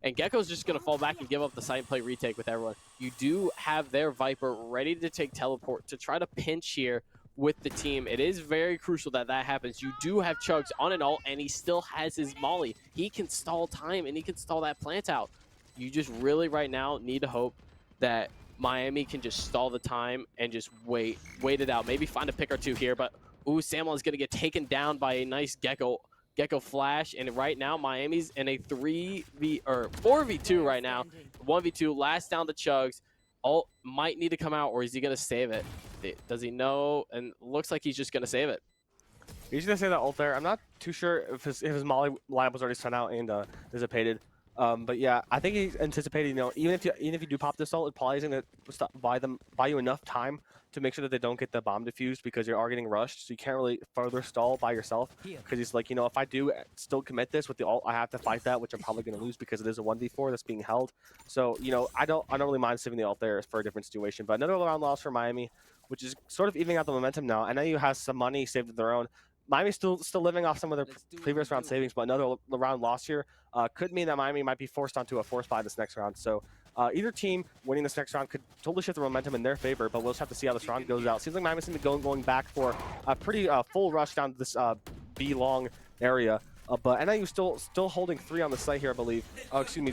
and Gecko's just going to fall back and give up the side and play retake with everyone. You do have their Viper ready to take teleport to try to pinch here with the team. It is very crucial that that happens. You do have Chugs on an ult, and he still has his Molly. He can stall time, and he can stall that plant out. You just really right now need to hope that Miami can just stall the time and just wait it out. Maybe find a pick or two here, but ooh, Samuel is going to get taken down by a nice Gecko flash, and right now Miami's in a 4v2 right now. 1v2, last down to Chugs. Ult might need to come out, or is he going to save it? Does he know? And looks like he's just going to save it. He's going to save that ult there. I'm not too sure if his Molly lineup was already sent out and dissipated. But yeah, I think he's anticipating, even if you do pop this ult, it probably isn't going to buy you enough time to make sure that they don't get the bomb defused, because you are getting rushed, so you can't really further stall by yourself. Because he's like, if I do still commit this with the ult, I have to fight that, which I'm probably going to lose because it is a 1v4 that's being held. So I don't really mind saving the ult there for a different situation. But another round loss for Miami, which is sort of evening out the momentum now. NIU has some money saved of their own. Miami's still living off some of their previous round savings, but another round loss here could mean that Miami might be forced onto a force buy this next round. So either team winning this next round could totally shift the momentum in their favor, but we'll just have to see how this round goes out. Seems like Miami's going to be going back for a pretty full rush down to this B long area. But NIU still holding 3 on the site here, I believe.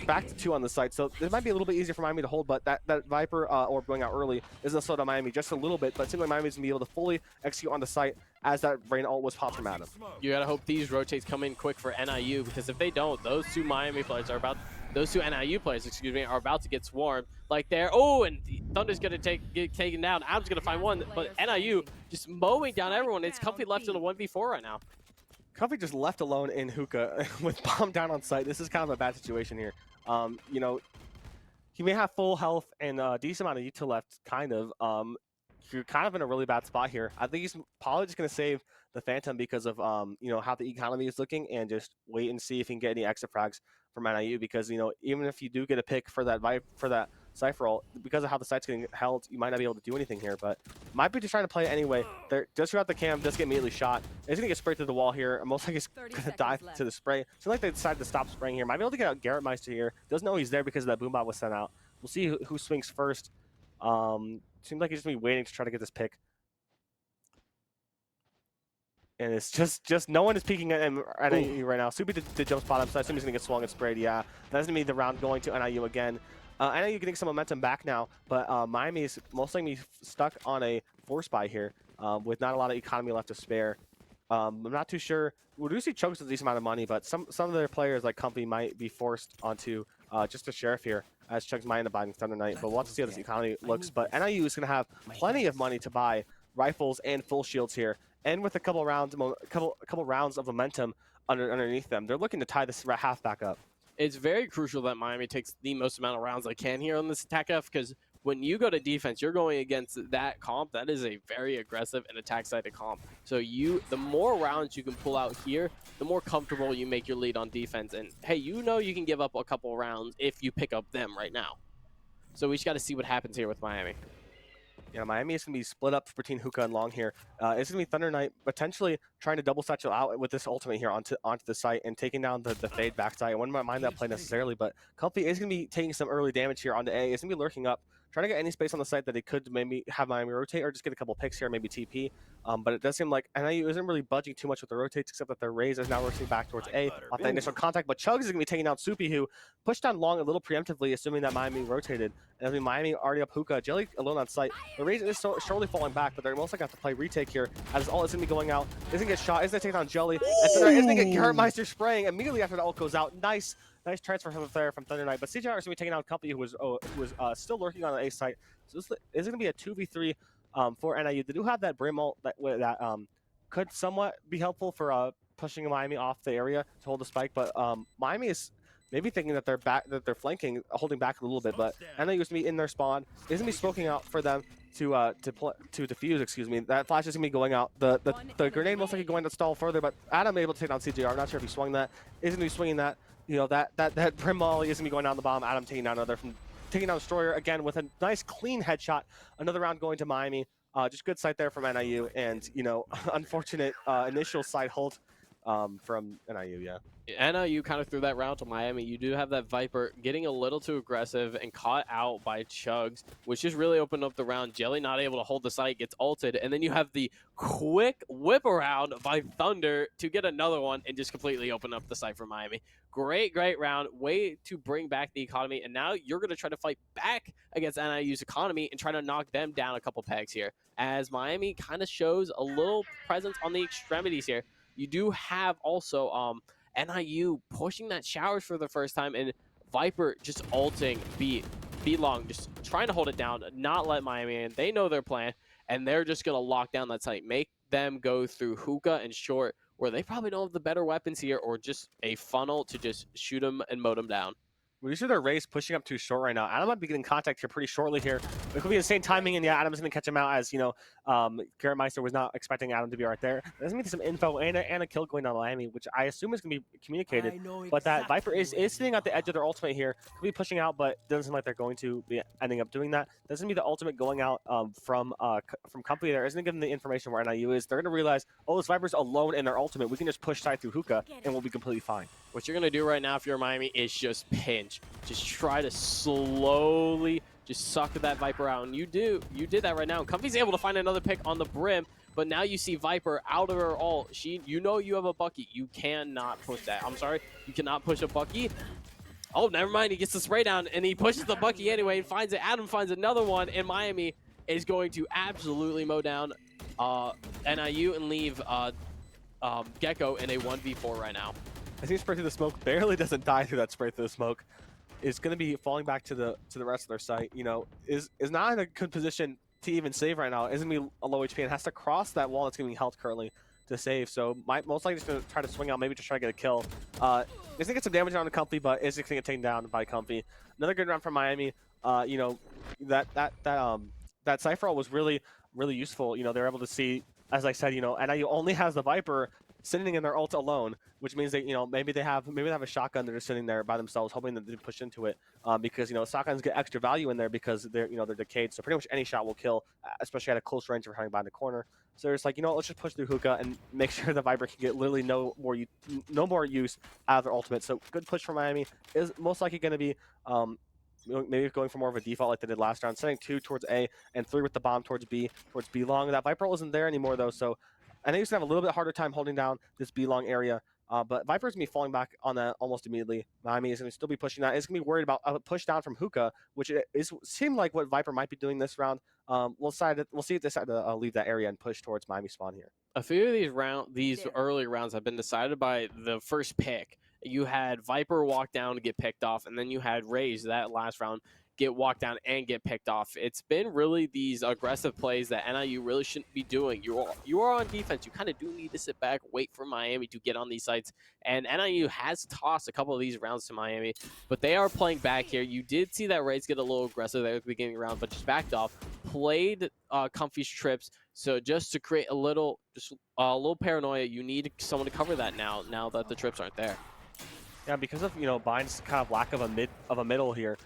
Back to 2 on the site. So it might be a little bit easier for Miami to hold, but that Viper orb going out early is going to slow down Miami just a little bit. But it seems like Miami's going to be able to fully execute on the site as that Rain ult was popped from Adam. You got to hope these rotates come in quick for NIU, because if they don't, those two NIU players are about to get swarmed like there. Oh, and Thunder's going to get taken down. Adam's going to find one, but NIU just mowing down everyone. It's Comfy left in a 1v4 right now. Comfy just left alone in hookah with bomb down on site. This is kind of a bad situation here. He may have full health and a decent amount of util left, kind of. You're kind of in a really bad spot here. I think he's probably just going to save the Phantom because of how the economy is looking, and just wait and see if he can get any extra frags from NIU, because even if you do get a pick for that Cypher ult, because of how the site's getting held, you might not be able to do anything here, but might be just trying to play it anyway. They're just throughout the cam, just get immediately shot. He's going to get sprayed through the wall here, and most likely he's going to die to the spray. Seems like they decided to stop spraying here. Might be able to get out Garrett Meister here. Doesn't know he's there because that boombot was sent out. We'll see who swings first. Seems like he's just going to be waiting to try to get this pick. And it's just no one is peeking at NIU right now. Subi did jump spot him, so I assume he's going to get swung and sprayed. Yeah, that's going to be the round going to NIU again. NIU getting some momentum back now, but Miami is most likely stuck on a force buy here with not a lot of economy left to spare. I'm not too sure. We do see Chokes with a decent amount of money, but some of their players like Comfy might be forced onto just a Sheriff here, as Chugs might end up buying Thunder Knight. But we'll have to see how this economy looks. But NIU is going to have plenty of money to buy rifles and full shields here, and with a couple rounds of momentum underneath them, they're looking to tie this half back up. It's very crucial that Miami takes the most amount of rounds they can here on this attack F, because when you go to defense, you're going against that comp. That is a very aggressive and attack-sided comp. So the more rounds you can pull out here, the more comfortable you make your lead on defense. And hey, you can give up a couple rounds if you pick up them right now. So we just got to see what happens here with Miami. Yeah, Miami is going to be split up between Hookah and Long here. It's going to be Thunder Knight potentially trying to double satchel out with this ultimate here onto the site and taking down the Fade backside. I wouldn't mind that play necessarily, but Comfy is going to be taking some early damage here onto A. It's going to be lurking up, trying to get any space on the site that he could maybe have Miami rotate or just get a couple picks here, maybe TP. But it does seem like NIU isn't really budging too much with the rotates, except that their Raze is now rotating back towards A off that initial contact. But Chugs is going to be taking down Soupy, who pushed down Long a little preemptively, assuming that Miami rotated. And I mean, Miami already up Hookah, Jelly alone on site. The Raze is surely falling back, but they're most likely going to have to play retake here, as all is going to be going out. Is going to get shot, is going to take down Jelly, and Thunder Knight is going to get Garrett Meister spraying immediately after the ult goes out. Nice transfer from Thunder Knight, but CJR is going to be taking out Company, who was still lurking on the A site. So this is going to be a 2v3 for NIU. They do have that Brim ult that could somewhat be helpful for pushing Miami off the area to hold the spike, but Miami is maybe thinking that they're flanking, holding back a little bit, but NIU is going to be in their spawn. Is going to be smoking out for them to defuse, excuse me. That flash is going to be going out. The grenade most likely going to stall further, but Adam able to take down CJR. I'm not sure if he swung that. Is going to be swinging that. That Brim Molly is going to be going down the bomb. Adam taking down taking down Destroyer again with a nice clean headshot. Another round going to Miami. Just good sight there from NIU, and unfortunate initial side hold from NIU. Yeah. NIU kind of threw that round to Miami. You do have that Viper getting a little too aggressive and caught out by Chugs, which just really opened up the round. Jelly not able to hold the site, gets ulted, and then you have the quick whip around by Thunder to get another one and just completely open up the site for Miami. Great round. Way to bring back the economy, and now you're going to try to fight back against NIU's economy and try to knock them down a couple pegs here, as Miami kind of shows a little presence on the extremities here. You do have also NIU pushing that showers for the first time, and Viper just ulting B long, just trying to hold it down, not let Miami in. They know their plan, and they're just going to lock down that site, make them go through hookah and short, where they probably don't have the better weapons here, or just a funnel to just shoot them and mow them down. We see their race pushing up too short right now. Adam might be getting contact here pretty shortly here. It could be the same timing, and yeah, Adam's going to catch him out, as, you know, Garrett Meister was not expecting Adam to be right there. There's going to be some info and a kill going on Miami, which I assume is going to be communicated. But that Viper is sitting at the edge of their ultimate here. Could be pushing out, but doesn't seem like they're going to be ending up doing that. Doesn't be the ultimate going out from company there. Isn't giving the information where NIU is. They're going to realize, oh, this Viper's alone in their ultimate. We can just push side through hookah, and we'll be completely fine. What you're going to do right now if you're Miami is just pinch. Just try to slowly just suck that Viper out. And you did that right now. And Comfy's able to find another pick on the brim, but now you see Viper out of her ult. You know you have a Bucky. You cannot push that. I'm sorry. You cannot push a Bucky. Oh, never mind. He gets the spray down, and he pushes the Bucky anyway and finds it. Adam finds another one, and Miami is going to absolutely mow down NIU and leave Gecko in a 1v4 right now. I see spray through the smoke, barely doesn't die through that spray through the smoke. Is going to be falling back to the rest of their site. You know, is not in a good position to even save right now. Isn't going to be a low HP and has to cross that wall that's going to be held currently to save. So most likely just going to try to swing out, maybe just try to get a kill. Is going to get some damage on the Comfy, but is going to get taken down by Comfy. Another good round from Miami. You know, that Cypher ult was really useful. You know, they're able to see, as I said, you know, NIU only has the Viper sitting in their ult alone, which means that, you know, maybe they have a shotgun. They're just sitting there by themselves, hoping that they push into it, because, you know, shotguns get extra value in there because they're decayed. So pretty much any shot will kill, especially at a close range if you're hiding behind the corner. So they're just like, you know what, let's just push through hookah and make sure the Viper can get literally no more use out of their ultimate. So good push for Miami. Is most likely going to be maybe going for more of a default like they did last round, sending 2 towards A and 3 with the bomb towards B long. That Viper ult isn't there anymore though, so I think he's going to have a little bit harder time holding down this B-long area. But Viper's going to be falling back on that almost immediately. Miami is going to still be pushing that. It's going to be worried about a push down from hookah, which seemed like what Viper might be doing this round. We'll see if they decide to leave that area and push towards Miami spawn here. A few of these early rounds have been decided by the first pick. You had Viper walk down to get picked off, and then you had Raze that last round get walked down and get picked off. It's been really these aggressive plays that NIU really shouldn't be doing. You are on defense. You kind of do need to sit back, wait for Miami to get on these sites. And NIU has tossed a couple of these rounds to Miami, but they are playing back here. You did see that Raze get a little aggressive there at the beginning of the round, but just backed off, played Comfy's trips. So just to create a little paranoia, you need someone to cover that now that the trips aren't there. Yeah, because of, you know, Bind's kind of lack of a middle here,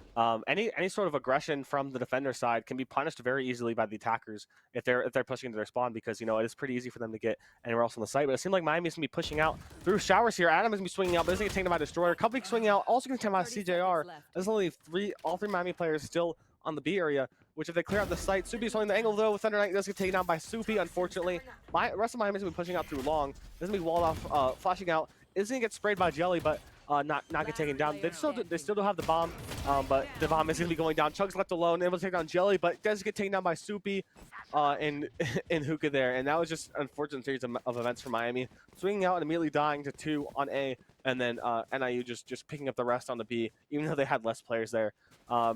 any sort of aggression from the defender side can be punished very easily by the attackers if they're pushing into their spawn, because, you know, it is pretty easy for them to get anywhere else on the site. But it seems like Miami's going to be pushing out through showers here. Adam is going to be swinging out, but isn't going to take them out Destroyer. Company swinging out, also going to take them out CJR. There's only all three Miami players still on the B area, which if they clear out the site, Soupy's holding the angle though. Thunder Knight does get taken down by Soupy, unfortunately. The rest of Miami's going to be pushing out through long. Doesn't be walled off, flashing out. Is going to get sprayed by Jelly, but not get taken down. They still do have the bomb, but the bomb is going to be going down. Chug's left alone, able to take down Jelly, but does get taken down by Soupy in hookah there. And that was just an unfortunate series of events for Miami. Swinging out and immediately dying to 2 on A, and then NIU just picking up the rest on the B, even though they had less players there.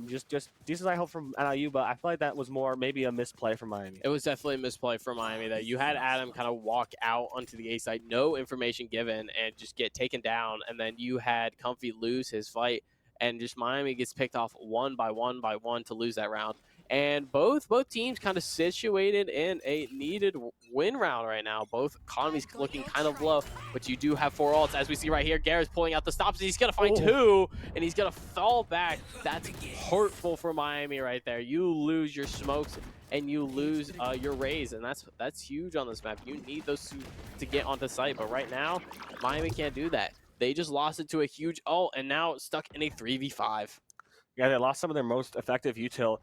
Just decent I hope from NIU, but I feel like that was more maybe a misplay from Miami. It was definitely a misplay from Miami that you had Adam kind of walk out onto the A side, no information given, and just get taken down, and then you had Comfy lose his fight, and just Miami gets picked off one by one to lose that round. And both teams kind of situated in a needed win round right now. Both economies looking kind of low, but you do have 4 ults, as we see right here. Garrett's pulling out the stops, and he's going to find 2, and he's going to fall back. That's hurtful for Miami right there. You lose your smokes, and you lose your rays, and that's huge on this map. You need those to get onto site, but right now, Miami can't do that. They just lost it to a huge ult, and now stuck in a 3v5. Yeah, they lost some of their most effective util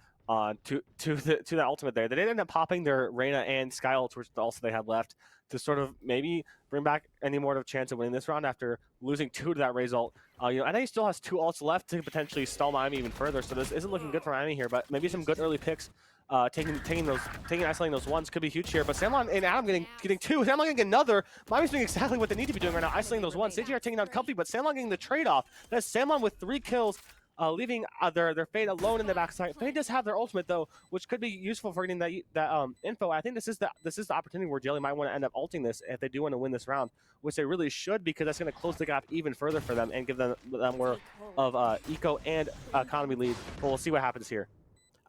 to that ultimate there. They did end up popping their Reyna and Sky ults, which also they had left, to sort of maybe bring back any more of a chance of winning this round after losing 2 to that Raze ult. You know, I think he still has 2 ults left to potentially stall Miami even further, so this isn't looking good for Miami here, but maybe some good early picks. Isolating those ones could be huge here, but Samlon and Adam getting 2. Samlon getting another. Miami's doing exactly what they need to be doing right now, isolating those ones. CJR taking down Comfy, but Samlon getting the trade-off. That's Samlon with 3 kills, leaving their Fade alone in the backside. Fade does have their ultimate though, which could be useful for getting that info. I think this is the opportunity where Jelly might want to end up ulting this if they do want to win this round, which they really should, because that's going to close the gap even further for them and give them more of eco and economy lead. But we'll see what happens here.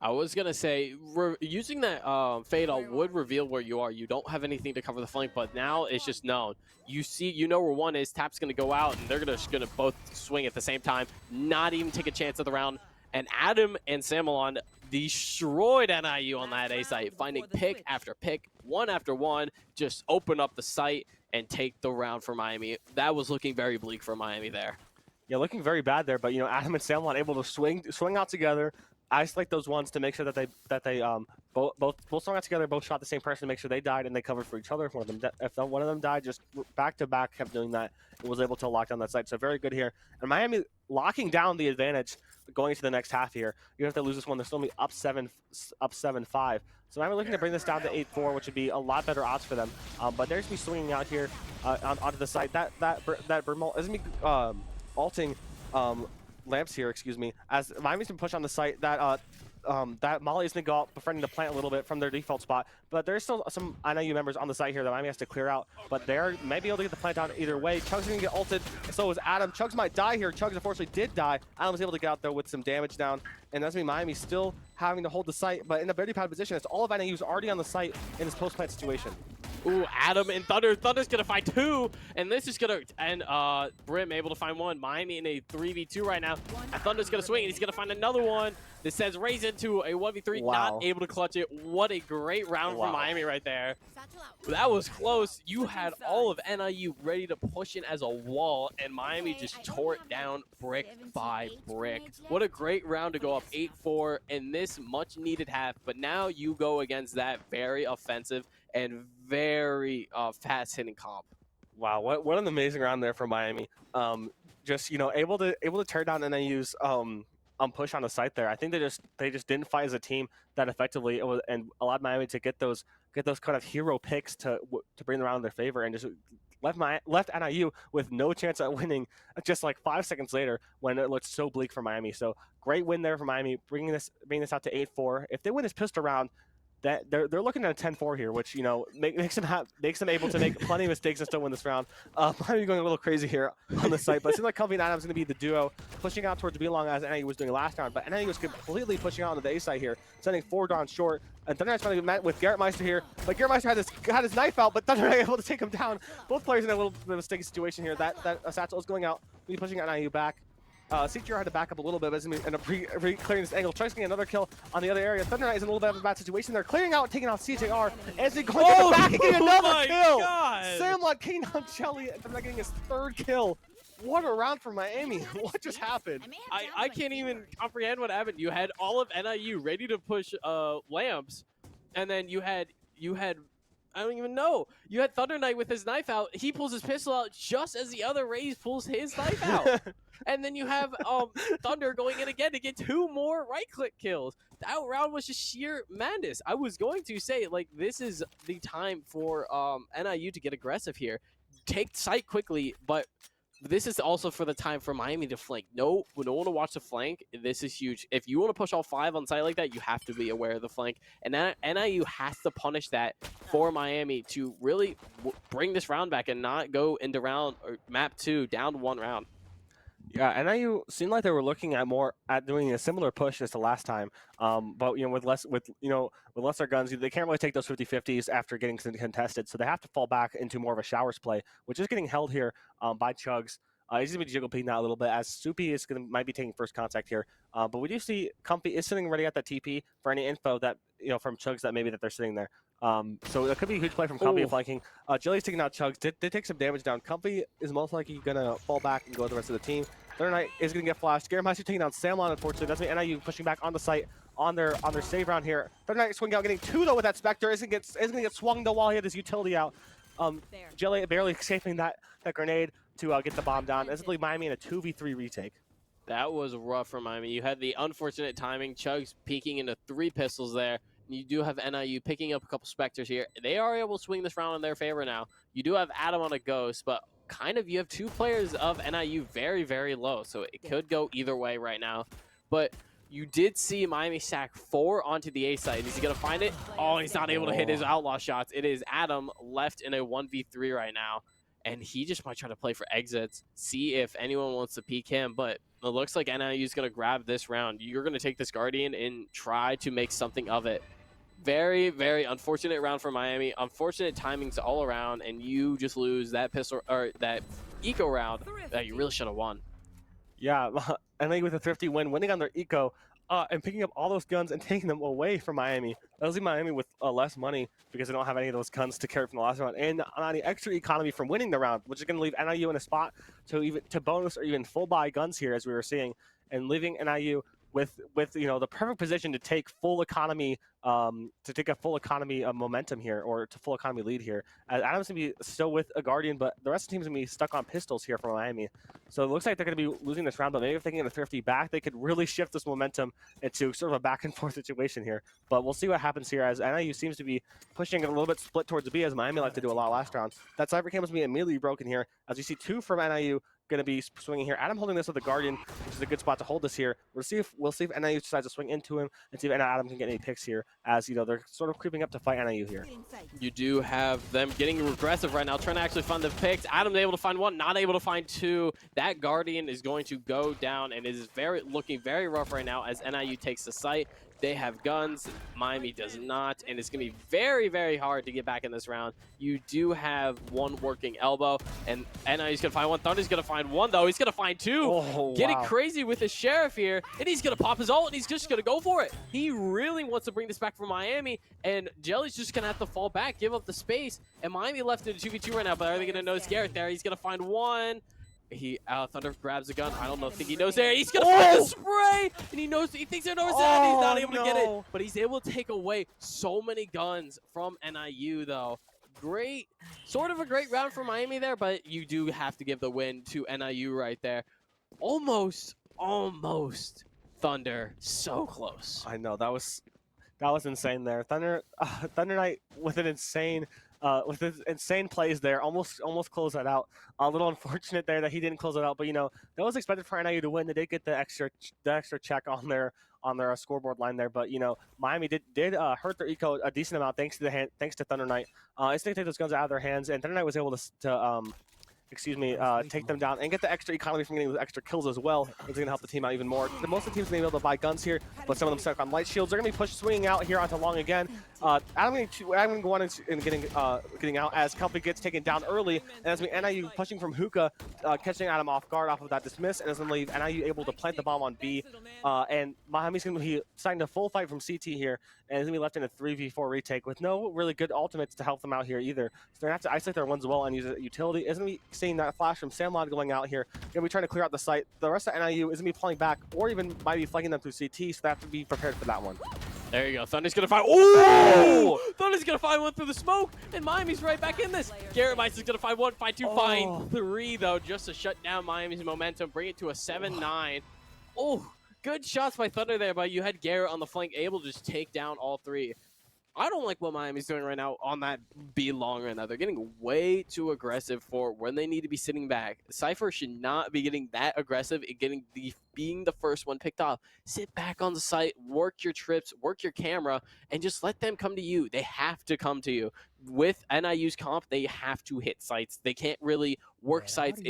I was going to say, using that Fade ult would reveal where you are. You don't have anything to cover the flank, but now it's just known. You know where one is. Tap's going to go out, and they're going to both swing at the same time, not even take a chance of the round. And Adam and Samelon destroyed NIU on that A site, finding pick after pick, one after one, just open up the site and take the round for Miami. That was looking very bleak for Miami there. Yeah, looking very bad there, but you know, Adam and Samelon able to swing out together, isolate those ones to make sure that they both swung out together, both shot the same person to make sure they died, and they covered for each other. If one of them died, just back to back kept doing that, and was able to lock down that site. So very good here. And Miami locking down the advantage going into the next half here. You have to lose this one. They're still gonna be up 7-5. So Miami looking to bring this down to 8-4, which would be a lot better odds for them. But they're just be swinging out here onto the site. That Bermol isn't me ulting lamps here, excuse me, as Miami's been pushed on the site. That Molly is going to go out befriending the plant a little bit from their default spot, but there's still some NIU members on the site here that Miami has to clear out, but they're maybe able to get the plant down either way. Chugs going to get ulted, so is Adam. Chugs might die here. Chugs unfortunately did die. Adam was able to get out there with some damage down, and that's me Miami still having to hold the site, but in a very bad position. It's all of NIU's already on the site in this post-plant situation. Ooh, Adam and Thunder. Thunder's going to find 2, and this is going to end Brim able to find 1. Miami in a 3v2 right now. And Thunder's going to swing, and he's going to find another one. This sends Raze into a 1v3, not able to clutch it. What a great round for Miami right there. That was close. You had all of NIU ready to push in as a wall, and Miami just tore it down brick by brick. What a great round to go up 8-4 in this much-needed half, but now you go against that very offensive and very fast-hitting comp. Wow, what an amazing round there for Miami. Just, you know, able to tear down NIU's push on the site there. I think they just didn't fight as a team that effectively, and allowed Miami to get those kind of hero picks to bring them around in their favor, and just left NIU with no chance at winning just like 5 seconds later when it looked so bleak for Miami. So great win there for Miami, bringing this out to 8-4. If they win this pistol round, that they're looking at a 10-4 here, which, you know, makes them able to make plenty of mistakes and still win this round. Miami going a little crazy here on the site, but it seems like Comfy and Adam's going to be the duo pushing out towards B-Long as NIU was doing last round, but NIU was completely pushing out onto the A side here, sending 4 down short, and Thunder Knight's finally met with Garrett Meister here, but Garrett Meister had his knife out, but Thunder Knight able to take him down. Both players in a little bit of a sticky situation here. That Satchel is going out, really pushing NIU back. CTR had to back up a little bit, but is going to end up clearing this angle. Chuck's getting another kill on the other area. Thunder Knight is in a little bit of a bad situation. They're clearing out, taking out CJR. As they going to the back and getting another kill. Samlon getting on Jelly, and Thunder getting his 3rd kill. What a round for Miami. What just happened? I can't even comprehend what happened. You had all of NIU ready to push lamps, and then you had I don't even know. You had Thunder Knight with his knife out. He pulls his pistol out just as the other Raze pulls his knife out. And then you have Thunder going in again to get 2 more right-click kills. That round was just sheer madness. I was going to say, like, this is the time for NIU to get aggressive here. Take site quickly, but this is also for the time for Miami to flank. No one to watch the flank. This is huge. If you want to push all 5 on site like that, you have to be aware of the flank. And NIU has to punish that for Miami to really bring this round back and not go into round or map 2 down 1 round. Yeah, NIU seemed like they were looking at more at doing a similar push as the last time. But with lesser guns, they can't really take those 50-50s after getting contested. So they have to fall back into more of a showers play, which is getting held here by Chugs. He's gonna be jiggle peeing that a little bit as Soupy might be taking first contact here. But we do see Comfy is sitting ready at that TP for any info that from Chugs that maybe that they're sitting there. So it could be a huge play from Comfy flanking. Jelly's taking out Chugs. Did take some damage down. Comfy is most likely gonna fall back and go with the rest of the team. Thunder Knight is going to get flashed. Garameister taking down Samlon, unfortunately. That's me. NIU pushing back on the site on their save round here. Thunder Knight swinging out, getting 2 though with that Spectre. Isn't going to get swung though while he had his utility out. Jelly barely escaping that grenade to get the bomb down. This will leave Miami in a 2v3 retake. That was rough for Miami. You had the unfortunate timing. Chugs peeking into 3 pistols there. You do have NIU picking up a couple Spectres here. They are able to swing this round in their favor now. You do have Adam on a Ghost, but kind of you have 2 players of NIU very, very low. So it could go either way right now. But you did see Miami stack 4 onto the A side. Is he going to find it? Oh, he's not able to hit his outlaw shots. It is Adam left in a 1v3 right now. And he just might try to play for exits, see if anyone wants to peek him. But it looks like NIU is going to grab this round. You're going to take this Guardian and try to make something of it. Very, very unfortunate round for Miami. Unfortunate timings all around, and you just lose that pistol or that eco round that you really should have won. Yeah, NIU with a thrifty win, winning on their eco, and picking up all those guns and taking them away from Miami. That was Miami with less money because they don't have any of those guns to carry from the last round, and on the extra economy from winning the round, which is going to leave NIU in a spot to bonus or even full buy guns here, as we were seeing, and leaving NIU with the perfect position to take full economy momentum here, or to full economy lead here. As Adam's gonna be still with a Guardian, but the rest of the team's gonna be stuck on pistols here for Miami. So it looks like they're gonna be losing this round, but maybe if they can get a thrifty back, they could really shift this momentum into sort of a back and forth situation here. But we'll see what happens here as NIU seems to be pushing it a little bit split towards B, as Miami liked to do a lot last round. That cyber cam was being immediately broken here as you see 2 from NIU going to be swinging here. Adam holding this with the Guardian, which is a good spot to hold this here. We'll see if NIU decides to swing into him and see if Adam can get any picks here, as they're sort of creeping up to fight NIU here. You do have them getting aggressive right now, trying to actually find the picks. Adam's able to find 1, not able to find 2. That Guardian is going to go down and is looking very rough right now as NIU takes the site. They have guns, Miami does not, and it's going to be very, very hard to get back in this round. You do have 1 working elbow, and NIU's going to find 1. Thunder's going to find 1, though. He's going to find 2. Oh, Getting wow. crazy with his Sheriff here, and he's going to pop his ult, and he's just going to go for it. He really wants to bring this back for Miami, and Jelly's just going to have to fall back, give up the space, and Miami left in a 2v2 right now, but are they going to notice Garrett there? He's going to find 1. Thunder grabs a gun. I don't think he knows there. He's gonna find the spray, and he thinks they knows that. He's not able to get it, but he's able to take away so many guns from NIU though. Sort of a great round for Miami there, but you do have to give the win to NIU right there. Almost Thunder, so close. I know, that was insane there. Thunder Knight with an insane plays there, almost closed that out. A little unfortunate there that he didn't close it out, but that was expected for NIU to win. They did get the extra check on their scoreboard line there, but Miami did hurt their eco a decent amount thanks to Thunder Knight. It's going to take those guns out of their hands, and Thunder Knight was able to take them down and get the extra economy from getting those extra kills as well. It's going to help the team out even more. Most of the teams may be able to buy guns here, but some of them stuck on light shields. They're going to be swinging out here onto long again. I'm going to go on and getting out as Comfy gets taken down early, and as NIU pushing from hookah, catching Adam off guard off of that dismiss, and is going to leave NIU able to plant the bomb on B. And Miami's going to be starting a full fight from CT here, and is going to be left in a 3v4 retake with no really good ultimates to help them out here either. So they're going to have to isolate their ones as well and use a utility. Isn't going to be seeing that flash from Samlon going out here. Going to be trying to clear out the site. The rest of NIU isn't going to be pulling back, or even might be flanking them through CT, so they have to be prepared for that one. There you go. Thunder's going to find... Oh! Thunder's going to find 1 through the smoke, and Miami's right back in this. Garrett Meister's going to find 1, find 2, find 3, though, just to shut down Miami's momentum, bring it to a 7-9. Oh, good shots by Thunder there, but you had Garrett on the flank, able to just take down all 3. I don't like what Miami's doing right now on that B long right now. They're getting way too aggressive for when they need to be sitting back. Cypher should not be getting that aggressive and being the first one picked off. Sit back on the site, work your trips, work your camera, and just let them come to you. They have to come to you. With NIU's comp, they have to hit sites. They can't really work sites.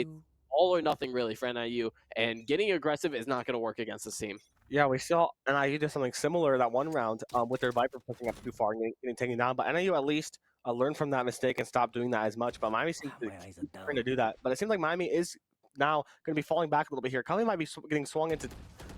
all or nothing really for NIU, and getting aggressive is not going to work against this team. Yeah, we saw NIU did something similar that one round with their Viper pushing up too far and getting taken down. But NIU at least learned from that mistake and stopped doing that as much. But Miami seems to keep trying to do that. But it seems like Miami is now going to be falling back a little bit here. Conley might be getting swung into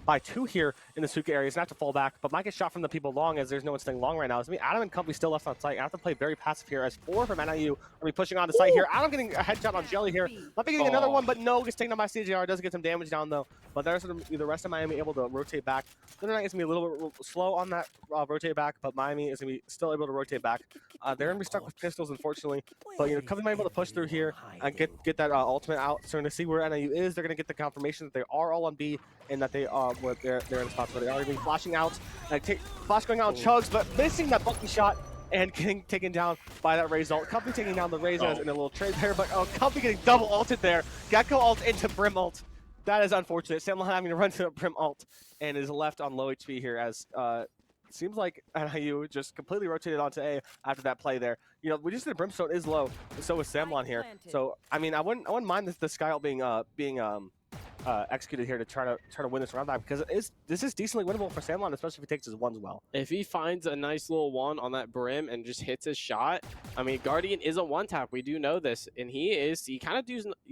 by 2 here in the Suka area. He's going to have to fall back, but might get shot from the people long as there's no one staying long right now. It's me, Adam and Comfy still left on site. I have to play very passive here as 4 from NIU are be pushing on the site here. Adam getting a headshot on Jelly here. Might be getting another one, but no, gets taken down by CJR. Does get some damage down though. But there's the rest of Miami able to rotate back. Thunder Knight is going to be a little bit slow on that rotate back, but Miami is going to be still able to rotate back. They're going to be stuck with pistols, unfortunately. But, you know, Comfy might be able to push through here and get that ultimate out. Starting to see where NIU is. They're going to get the confirmation that they are all on B and that they are they're in the spots where they are. Even flashing out. Flash going out on Chugs, but missing that Bucky shot and getting taken down by that Raze ult. Comfy taking down the Raze in a little trade there, but Comfy getting double ulted there. Gecko ult into Brim ult. That is unfortunate. Samlon having to run to the Brim ult and is left on low HP here as seems like NIU just completely rotated onto A after that play there. You know, we just said Brimstone is low, and so is Samlon here. So I mean, I wouldn't mind the Sky ult being executed here to try to win this round back, because this is decently winnable for Samlon, especially if he takes his ones well. If he finds a nice little one on that brim and just hits his shot, I mean, Guardian is a one tap. We do know this, and he kind of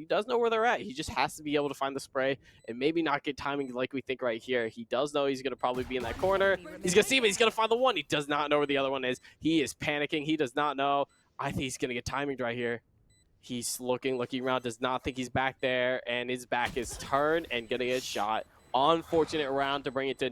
does know where they're at. He just has to be able to find the spray and maybe not get timing like we think right here. He does know he's going to probably be in that corner. He's going to see him. He's going to find the one. He does not know where the other one is. He is panicking. He does not know. I think he's going to get timinged right here. He's looking around, does not think he's back there, and his back is turned and gonna get shot. Unfortunate round to bring it to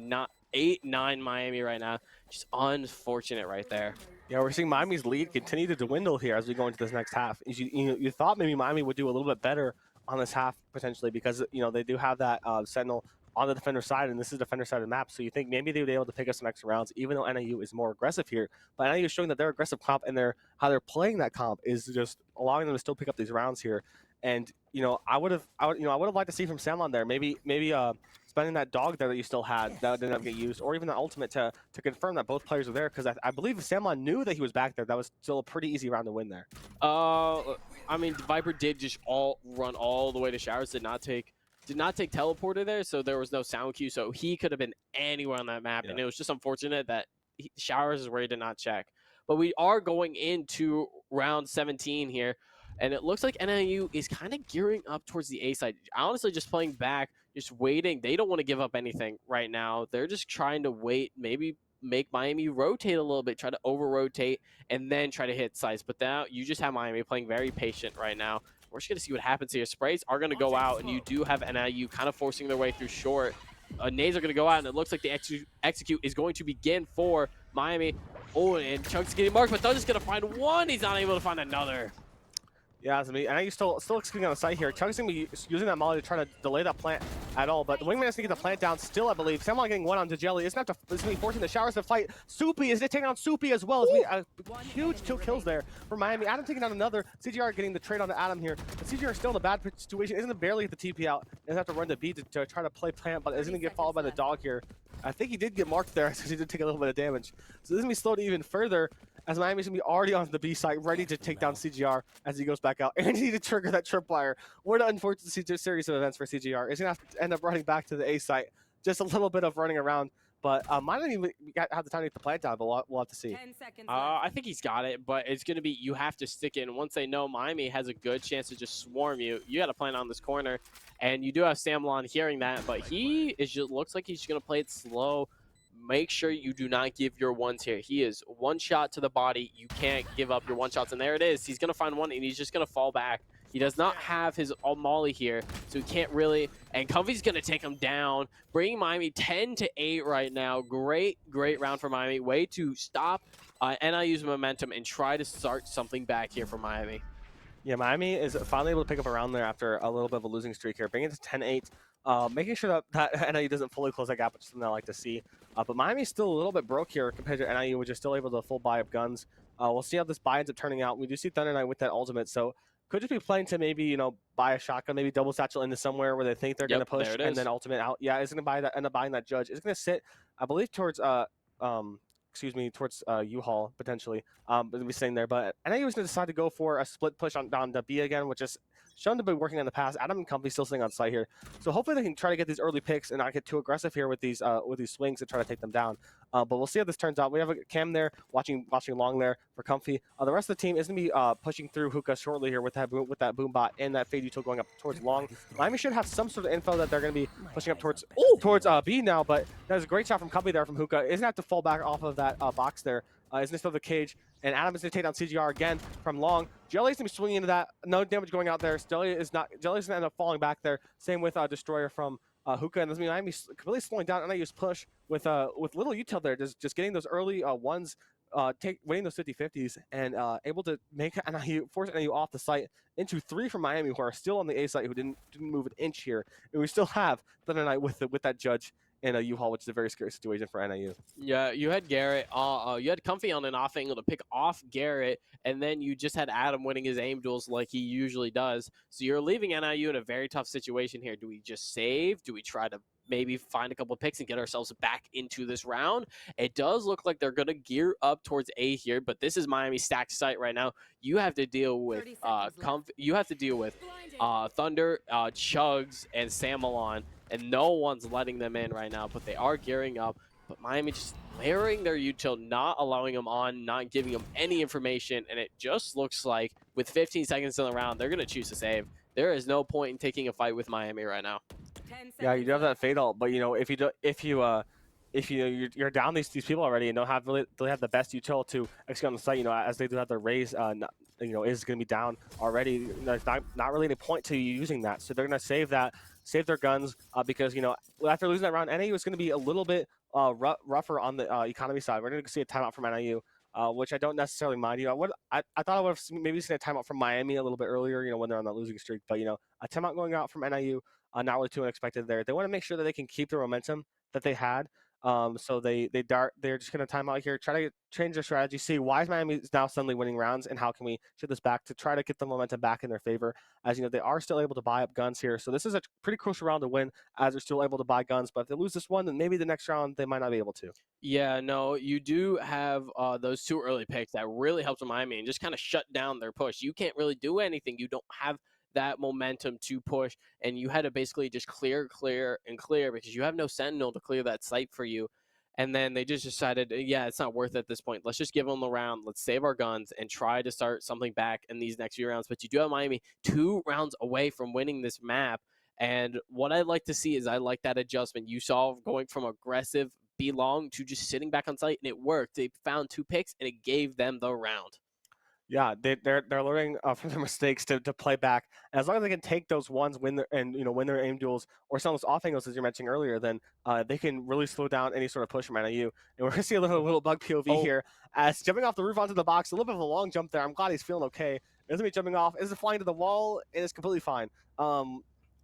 8-9 Miami right now. Just unfortunate right there. Yeah, we're seeing Miami's lead continue to dwindle here as we go into this next half. You thought maybe Miami would do a little bit better on this half potentially, because you know they do have that Sentinel on the defender side, and this is defender side of the map, so you think maybe they would be able to pick up some extra rounds, even though NIU is more aggressive here. But NIU is showing that their aggressive comp and how they're playing that comp is just allowing them to still pick up these rounds here. And you know, I would have liked to see from Samlon there, maybe spending that dog there that you still had that didn't get used, or even the ultimate to confirm that both players are there, because I believe if Samlon knew that he was back there, that was still a pretty easy round to win there. I mean, Viper did just run all the way to Showers, did not take teleporter there, so there was no sound cue, so he could have been anywhere on that map, and it was just unfortunate that Showers is where he did not check. But we are going into round 17 here, and it looks like NIU is kind of gearing up towards the A side. Honestly, just playing back, just waiting. They don't want to give up anything right now. They're just trying to wait, maybe make Miami rotate a little bit, try to over-rotate, and then try to hit sites. But now you just have Miami playing very patient right now. We're just going to see what happens here. Sprays are going to go out, and you do have NIU kind of forcing their way through short. Nades are going to go out, and it looks like the execute is going to begin for Miami. Oh, and Chunk's getting marked, but they're just going to find one. He's not able to find another. Yeah, it's me. And I still executing on the site here. Chunk's going to be using that molly to try to delay that plant at all. But the Wingman is going to get the plant down still, I believe. Samlon getting one on Jelly. It's going to be forcing the Showers to fight. Soupy is taking on Soupy as well. It's huge 2 kills there for Miami. Adam taking out another. CGR getting the trade on to Adam here. But CGR is still in a bad situation. Isn't barely get the TP out. Doesn't have to run the B to try to play plant, but isn't going to get followed by the dog here. I think he did get marked there because he did take a little bit of damage. So this is going to be slowed even further, as Miami's going to be already on the B side, ready to take down CGR as he goes back out. And he need to trigger that tripwire. What an unfortunate series of events for CGR. He's going to have to end up running back to the A site. Just a little bit of running around. But might not even have the time to get the plant down, but we'll have to see. 10 seconds I think he's got it, but it's going to be, you have to stick in. Once they know Miami has a good chance to just swarm you, you got to plant on this corner. And you do have Samlon hearing that, but he looks like he's going to play it slow. Make sure you do not give your ones here. He is one shot to the body. You can't give up your one shots. And there it is. He's going to find one, and he's just going to fall back. He does not have his molly here, so he can't really. And Comfy's going to take him down, bringing Miami 10-8 right now. Great round for Miami. Way to stop NIU's momentum and try to start something back here for Miami. Yeah, Miami is finally able to pick up a round there after a little bit of a losing streak here, bringing it to 10-8. Making sure that NIU doesn't fully close that gap, which is something I like to see. But Miami's still a little bit broke here compared to NIU, which is still able to full buy up guns. We'll see how this buy ends up turning out. We do see Thunder Knight with that ultimate, so could just be playing to maybe, you know, buy a shotgun, maybe double satchel into somewhere where they think they're going to push, and then ultimate out. Yeah, it's going to end up buying that Judge. It's going to sit, I believe, towards towards U-Haul potentially. But we'll be staying there. But NIU was going to decide to go for a split push down to B again, which is shown to be working in the past. Adam and Comfy still sitting on site here, so hopefully they can try to get these early picks and not get too aggressive here with these swings and try to take them down. But we'll see how this turns out. We have a Cam there watching long there for Comfy. The rest of the team is going to be pushing through Hookah shortly here with that boom bot and that fade util going up towards long. Miami should have some sort of info that they're going to be pushing up towards B now, but that is a great shot from Comfy there from Hookah. Isn't have to fall back off of that box there. Isn't still the cage, and Adam is going to take down CGR again from long. Jelly's going to be swinging into that. No damage going out there. Jelly's going to end up falling back there. Same with Destroyer from Hookah, and this means Miami completely slowing down. And I use push with little util there, just getting those early ones, winning those 50-50s, and able to make force NIU off the site into 3 from Miami, who are still on the A site, who didn't move an inch here, and we still have Thunder Knight with that judge in a U-Haul, which is a very scary situation for NIU. Yeah, you had Garrett, you had Comfy on an off angle to pick off Garrett, and then you just had Adam winning his aim duels like he usually does. So you're leaving NIU in a very tough situation here. Do we just save? Do we try to maybe find a couple of picks and get ourselves back into this round? It does look like they're going to gear up towards A here, but this is Miami stacked site right now. You have to deal with you have to deal with Thunder, Chugs, and Samalon, and no one's letting them in right now, but they are gearing up. But Miami just layering their util, not allowing them on, not giving them any information, and it just looks like with 15 seconds in the round, they're going to choose to save. There is no point in taking a fight with Miami right now. Yeah, you do have that fade ult, but you're down these people already and don't have really have the best util to execute on the site, as they do have the raise, is going to be down already. There's not really any point to you using that, so they're going to save their guns because after losing that round, NIU is going to be a little bit rougher on the economy side. We're going to see a timeout from NIU. Which I don't necessarily mind. I thought I would have maybe seen a timeout from Miami a little bit earlier, when they're on that losing streak. But a timeout going out from NIU, not really too unexpected there. They want to make sure that they can keep the momentum that they had. So they're just going to time out here, try to change their strategy, see why is Miami now suddenly winning rounds, and how can we shift this back to try to get the momentum back in their favor. As they are still able to buy up guns here. So this is a pretty crucial round to win, as they're still able to buy guns. But if they lose this one, then maybe the next round they might not be able to. Yeah, no, you do have those 2 early picks that really helped Miami and just kind of shut down their push. You can't really do anything. You don't have that momentum to push, and you had to basically just clear because you have no sentinel to clear that site for you. And then they just decided, yeah, it's not worth it at this point. Let's just give them the round. Let's save our guns and try to start something back in these next few rounds. But you do have Miami 2 rounds away from winning this map. And what I'd like to see is I like that adjustment you saw going from aggressive be long to just sitting back on site, and it worked. They found 2 picks, and it gave them the round. Yeah, they're learning from their mistakes to play back. And as long as they can take those ones, win their aim duels, or some of those off angles as you're mentioning earlier, then they can really slow down any sort of push from NIU. And we're gonna see a little bug POV here as jumping off the roof onto the box. A little bit of a long jump there. I'm glad he's feeling okay. Isn't he jumping off? Is it flying to the wall? It is completely fine.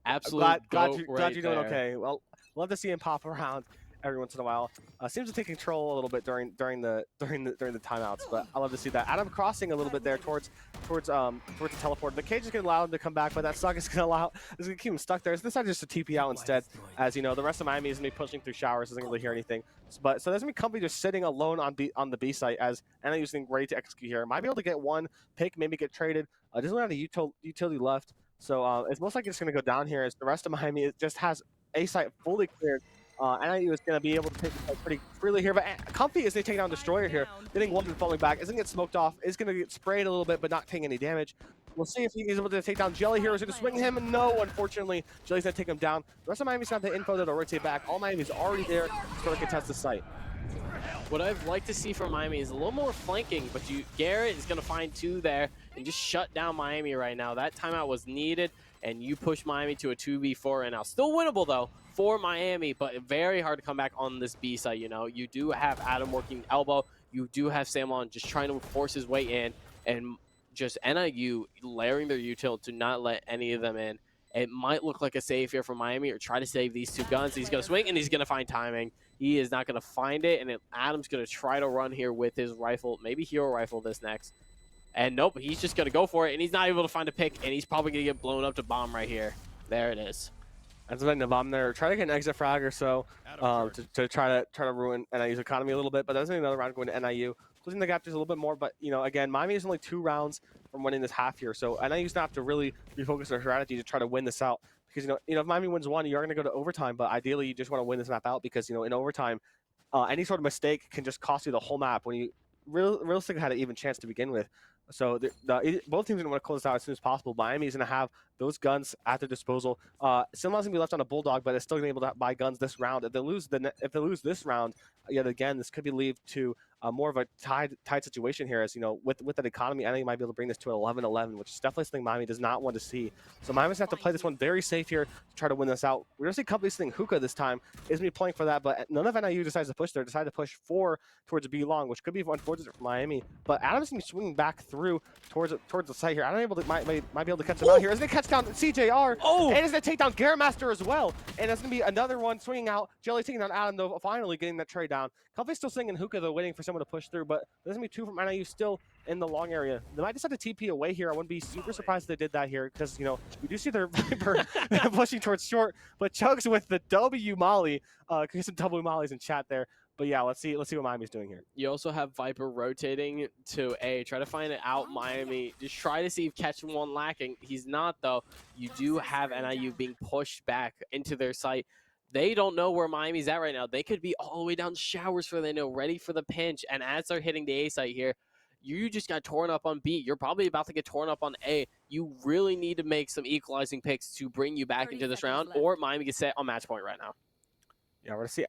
Absolutely. Glad you're doing okay. Well, love to see him pop around every once in a while. Seems to take control a little bit during the timeouts, but I love to see that. Adam crossing a little bit there towards the teleport. The cage is gonna allow him to come back, but that suck is gonna keep him stuck there. So this is just a TP out instead, as the rest of Miami is gonna be pushing through showers, doesn't really hear anything. So there's gonna be Comfy just sitting alone on the B site as NIU is getting ready to execute here. Might be able to get one pick, maybe get traded. Doesn't have the utility left, so it's most likely it's gonna go down here as the rest of Miami just has A site fully cleared. NIU is going to be able to take it pretty freely here, but Comfy is they take down Destroyer here, getting one and falling back, isn't get smoked off, is going to get sprayed a little bit, but not taking any damage. We'll see if he's able to take down Jelly here. Is going to swing him? No, unfortunately, Jelly's going to take him down. The rest of Miami's got the info that'll rotate back. All Miami's already there to sort of contest the site. What I'd like to see from Miami is a little more flanking, but Garrett is going to find 2 there and just shut down Miami right now. That timeout was needed, and you push Miami to a 2v4 right now. Still winnable, though, for Miami, but very hard to come back on this B side, You do have Adam working elbow. You do have Samon just trying to force his way in, and just NIU layering their util to not let any of them in. It might look like a save here for Miami, or try to save these 2 guns. He's going to swing, and he's going to find timing. He is not going to find it, and Adam's going to try to run here with his rifle, maybe hero rifle this next. And nope, he's just going to go for it, and he's not able to find a pick, and he's probably going to get blown up to bomb right here. There it is. That's letting the bomb there. Try to get an exit frag or so to try to ruin NIU's economy a little bit, but that's another round going to NIU, closing the gap just a little bit more. But, you know, again, Miami is only 2 rounds from winning this half here. So, and I used to have to really refocus their strategy to try to win this out. Because, you know, if Miami wins one, you're going to go to overtime. But ideally, you just want to win this map out because, you know, in overtime, any sort of mistake can just cost you the whole map when you realistically had an even chance to begin with. So both teams are going to want to close this out as soon as possible. Miami's going to have those guns at their disposal. Sinma's going to be left on a Bulldog, but it's still going to be able to buy guns this round. If they lose this round, yet again, this could be lead to more of a tied situation here. As you know, with that economy, I think you might be able to bring this to an 11-11, which is definitely something Miami does not want to see. So Miami's going to have to play this one very safe here to try to win this out. We're going to see companies sitting hookah this time. Is going to be playing for that, but none of NIU decides to push there. Decide to push 4 towards B long, which could be unfortunate for Miami. But Adam's going to be swinging back through towards the site here. Adam might be able to catch him out here. Is going to catch down CJR, and is going to take down Garrett Master as well. And it's going to be another one swinging out. Jelly taking down Adam, though, finally getting that trade down. Company's still sitting in hookah, though, waiting for someone to push through, but there's going to be 2 from NIU still in the long area. They might decide to TP away here. I wouldn't be super surprised if they did that here because, you know, we do see their Viper pushing towards short, but Chugs with the W Molly. Get some W Mollies in chat there. But yeah, let's see what Miami's doing here. You also have Viper rotating to A. Try to find it out, Miami. Just try to see if catch one lacking. He's not, though. You do have NIU being pushed back into their site. They don't know where Miami's at right now. They could be all the way down showers for they know, ready for the pinch. And as they're hitting the A site here, you just got torn up on B. You're probably about to get torn up on A. You really need to make some equalizing picks to bring you back into this round, or Miami gets set on match point right now. Yeah, we're going to see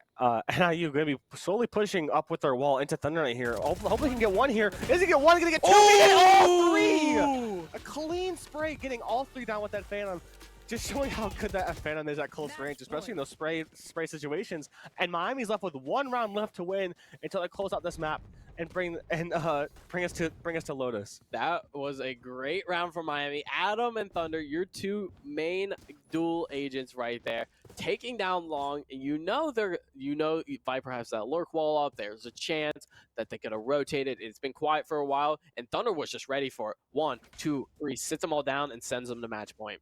NIU going to be slowly pushing up with their wall into Thunder Knight here. Hopefully he can get one here. Is he get one? He's going to get 2. He get all 3! A clean spray, getting all 3 down with that Phantom. Just showing how good that Phantom is at close range, especially in those spray situations. And Miami's left with 1 round left to win until they close out this map and bring us to Lotus. That was a great round for Miami. Adam and Thunder, your 2 main dual agents right there, taking down long. And you know Viper has that lurk wall up. There's a chance that they could have rotated. It's been quiet for a while, and Thunder was just ready for it. 1, 2, 3, sits them all down and sends them to match point.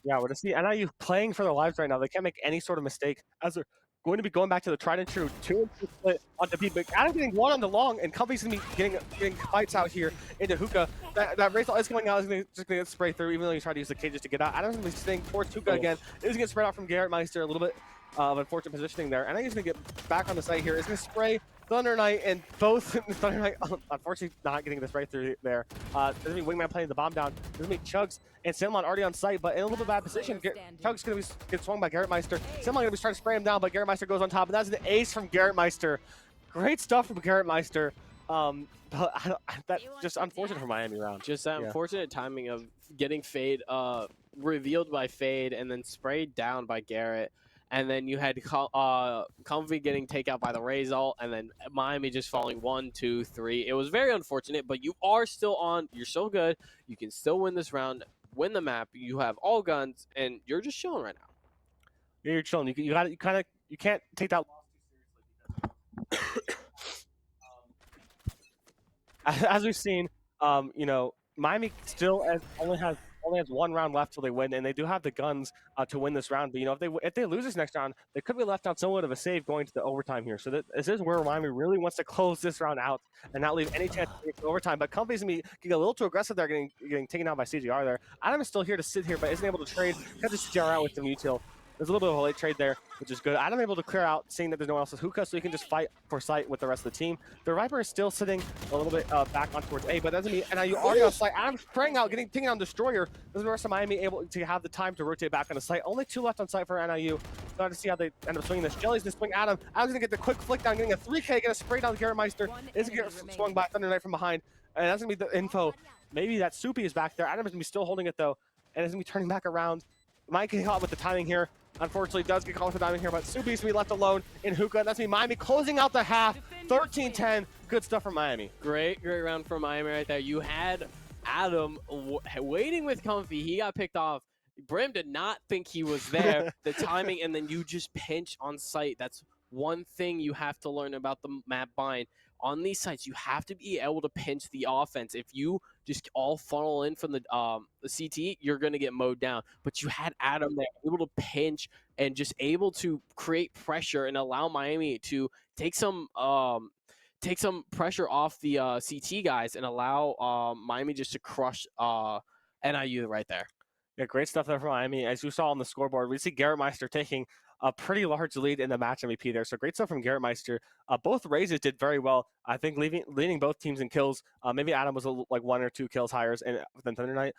Yeah, we're going to see NIU playing for their lives right now. They can't make any sort of mistake as they're going to be going back to the tried and true 2 and 2 split onto B. But Adam getting 1 on the long, and Company's going to be getting fights out here into hookah. That race is going out. Is just going to get sprayed through, even though he's trying to use the cages to get out. Adam's going to be staying towards hookah again. He's going to get sprayed out from Garrett Meister. A little bit of unfortunate positioning there. And I think he's going to get back on the site here. He's going to spray Thunder Knight, and both Thunder Knight, unfortunately, not getting this right through there. There's going to be Wingman playing the bomb down. There's going to be Chugs and Simon already on site, but in a little bit bad position. Chugs going to get swung by Garrett Meister. Simon going to be trying to spray him down, but Garrett Meister goes on top, and that's an ace from Garrett Meister. Great stuff from Garrett Meister. But that's just unfortunate for Miami round. Just that unfortunate timing of getting Fade revealed by Fade and then sprayed down by Garrett. And then you had Comfy getting takeout by the Razal, and then Miami just falling 1, 2, 3. It was very unfortunate, but you are still on. You're so good. You can still win this round, win the map. You have all guns, and you're just chilling right now. Yeah, you're chilling. You can't take that loss too seriously. As we've seen, you know, Miami still only has 1 round left till they win, and they do have the guns to win this round. But you know, if they lose this next round, they could be left on somewhat of a save going to the overtime here. So this is where Miami really wants to close this round out and not leave any chance to get to overtime. But Company's gonna be getting a little too aggressive there, getting taken down by CGR there. Adam is still here to sit here, but isn't able to trade. Cut the CGR out with the util. There's a little bit of a late trade there, which is good. Adam able to clear out, seeing that there's no one else's hookah, so he can just fight for sight with the rest of the team. The Viper is still sitting a little bit back on towards A, but doesn't mean, and now you already on site. Adam's spraying out, taking on Destroyer. This is the rest of Miami able to have the time to rotate back on the site. Only 2 left on site for NIU. Got to see how they end up swinging this. Jelly's gonna swing Adam. Adam's gonna get the quick flick down, getting a 3K, gonna spray down Garrett Meister. Is gonna get swung by Thunder Knight from behind, and that's gonna be the info. Maybe that Soupy is back there. Adam's gonna be still holding it though, and is gonna be turning back around. Might get caught with the timing here. Unfortunately, does get caught with the timing here, but Soupy's gonna be left alone in hookah. That's me, Miami closing out the half. 13-10. Good stuff from Miami. Great round from Miami right there. You had Adam waiting with Comfy. He got picked off. Brim did not think he was there. The timing, and then you just pinch on site. That's one thing you have to learn about the map bind. On these sites, you have to be able to pinch the offense. If you just all funnel in from the CT, you're going to get mowed down. But you had Adam there, able to pinch and just able to create pressure and allow Miami to take some take some pressure off the CT guys and allow Miami just to crush NIU right there. Yeah, great stuff there from Miami. As you saw on the scoreboard, we see Garrett Meister taking a pretty large lead in the match MVP there. So great stuff from Garrett Meister. Both raises did very well. I think leading both teams in kills. Maybe Adam was like 1 or 2 kills higher than Thunder Knight.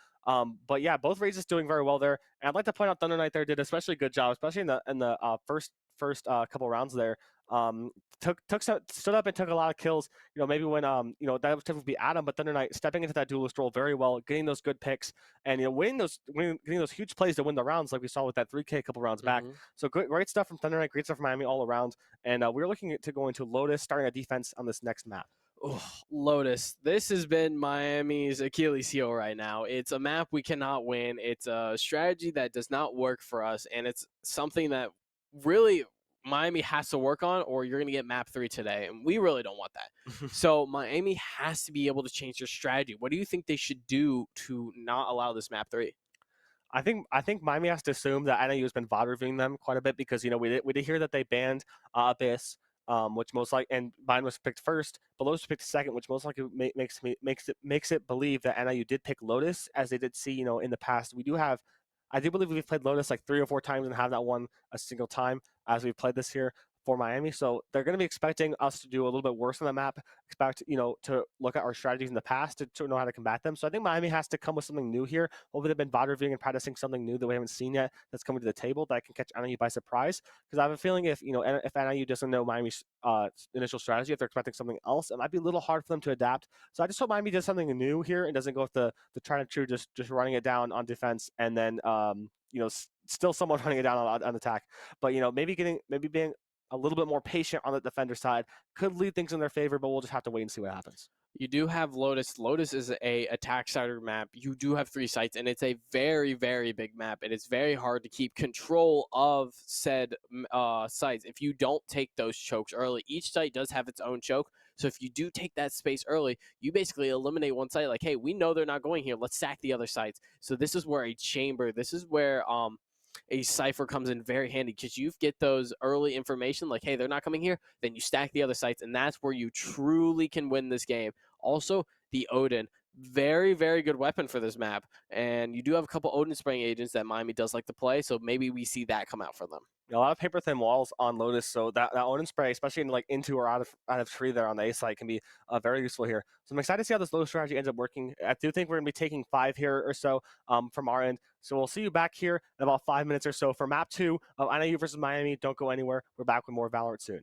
But yeah, both raises doing very well there. And I'd like to point out Thunder Knight there did especially good job, especially in the first couple rounds there. Stood up and took a lot of kills. You know, maybe when that would typically be Adam, but Thunder Knight stepping into that duelist role very well, getting those good picks, and getting those huge plays to win the rounds, like we saw with that 3K a couple rounds back. So great stuff from Thunder Knight, great stuff from Miami all around. And we're looking to go into Lotus, starting a defense on this next map. Oh, Lotus. This has been Miami's Achilles heel right now. It's a map we cannot win. It's a strategy that does not work for us, and it's something that really Miami has to work on, or you're going to get map 3 today, and we really don't want that. So Miami has to be able to change their strategy. What do you think they should do to not allow this map 3? I think Miami has to assume that NIU has been VOD reviewing them quite a bit, because we did hear that they banned Abyss, which most likely, and mine was picked first, but Lotus was picked second, which most likely makes it believe that NIU did pick Lotus, as they did see in the past. I do believe we've played Lotus like 3 or 4 times and have not won a single time as we've played this here for Miami. So they're going to be expecting us to do a little bit worse on the map, expect to look at our strategies in the past to know how to combat them. So I think Miami has to come with something new here. Hopefully they've been VOD reviewing and practicing something new that we haven't seen yet that's coming to the table that can catch NIU by surprise. Because I have a feeling if NIU doesn't know Miami's initial strategy, if they're expecting something else, it might be a little hard for them to adapt. So I just hope Miami does something new here and doesn't go with the try and true, just running it down on defense, and then still someone running it down on attack. But maybe being a little bit more patient on the defender side could lead things in their favor, but we'll just have to wait and see what happens. You do have Lotus. Lotus is a attack starter map. You do have 3 sites, and it's a very, very big map, and it's very hard to keep control of said sites if you don't take those chokes early. Each site does have its own choke, so if you do take that space early, you basically eliminate one site. Like, hey, we know they're not going here. Let's sack the other sites. So this is where a chamber, this is where a cipher comes in very handy, because you get those early information like, hey, they're not coming here, then you stack the other sites, and that's where you truly can win this game. Also, the Odin, very, very good weapon for this map, and you do have a couple Odin spraying agents that Miami does like to play, so maybe we see that come out for them. A lot of paper thin walls on Lotus, so that Odin spray, especially into or out of tree there on the A site, can be very useful here. So I'm excited to see how this Lotus strategy ends up working. I do think we're going to be taking 5 here or so from our end. So we'll see you back here in about 5 minutes or so for map 2 of NIU versus Miami. Don't go anywhere. We're back with more Valorant soon.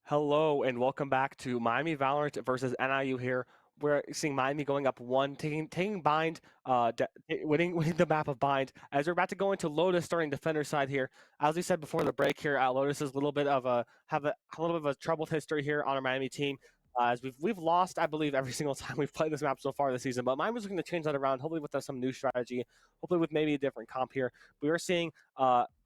Hello and welcome back to Miami Valorant versus NIU here. We're seeing Miami going up one, taking bind, winning the map of bind. As we're about to go into Lotus starting defender side here. As we said before the break here, Lotus is a little bit of a little bit of a troubled history here on our Miami team. As we've lost, I believe, every single time we've played this map so far this season. But Miami's looking to change that around, hopefully with some new strategy, hopefully with maybe a different comp here. We are seeing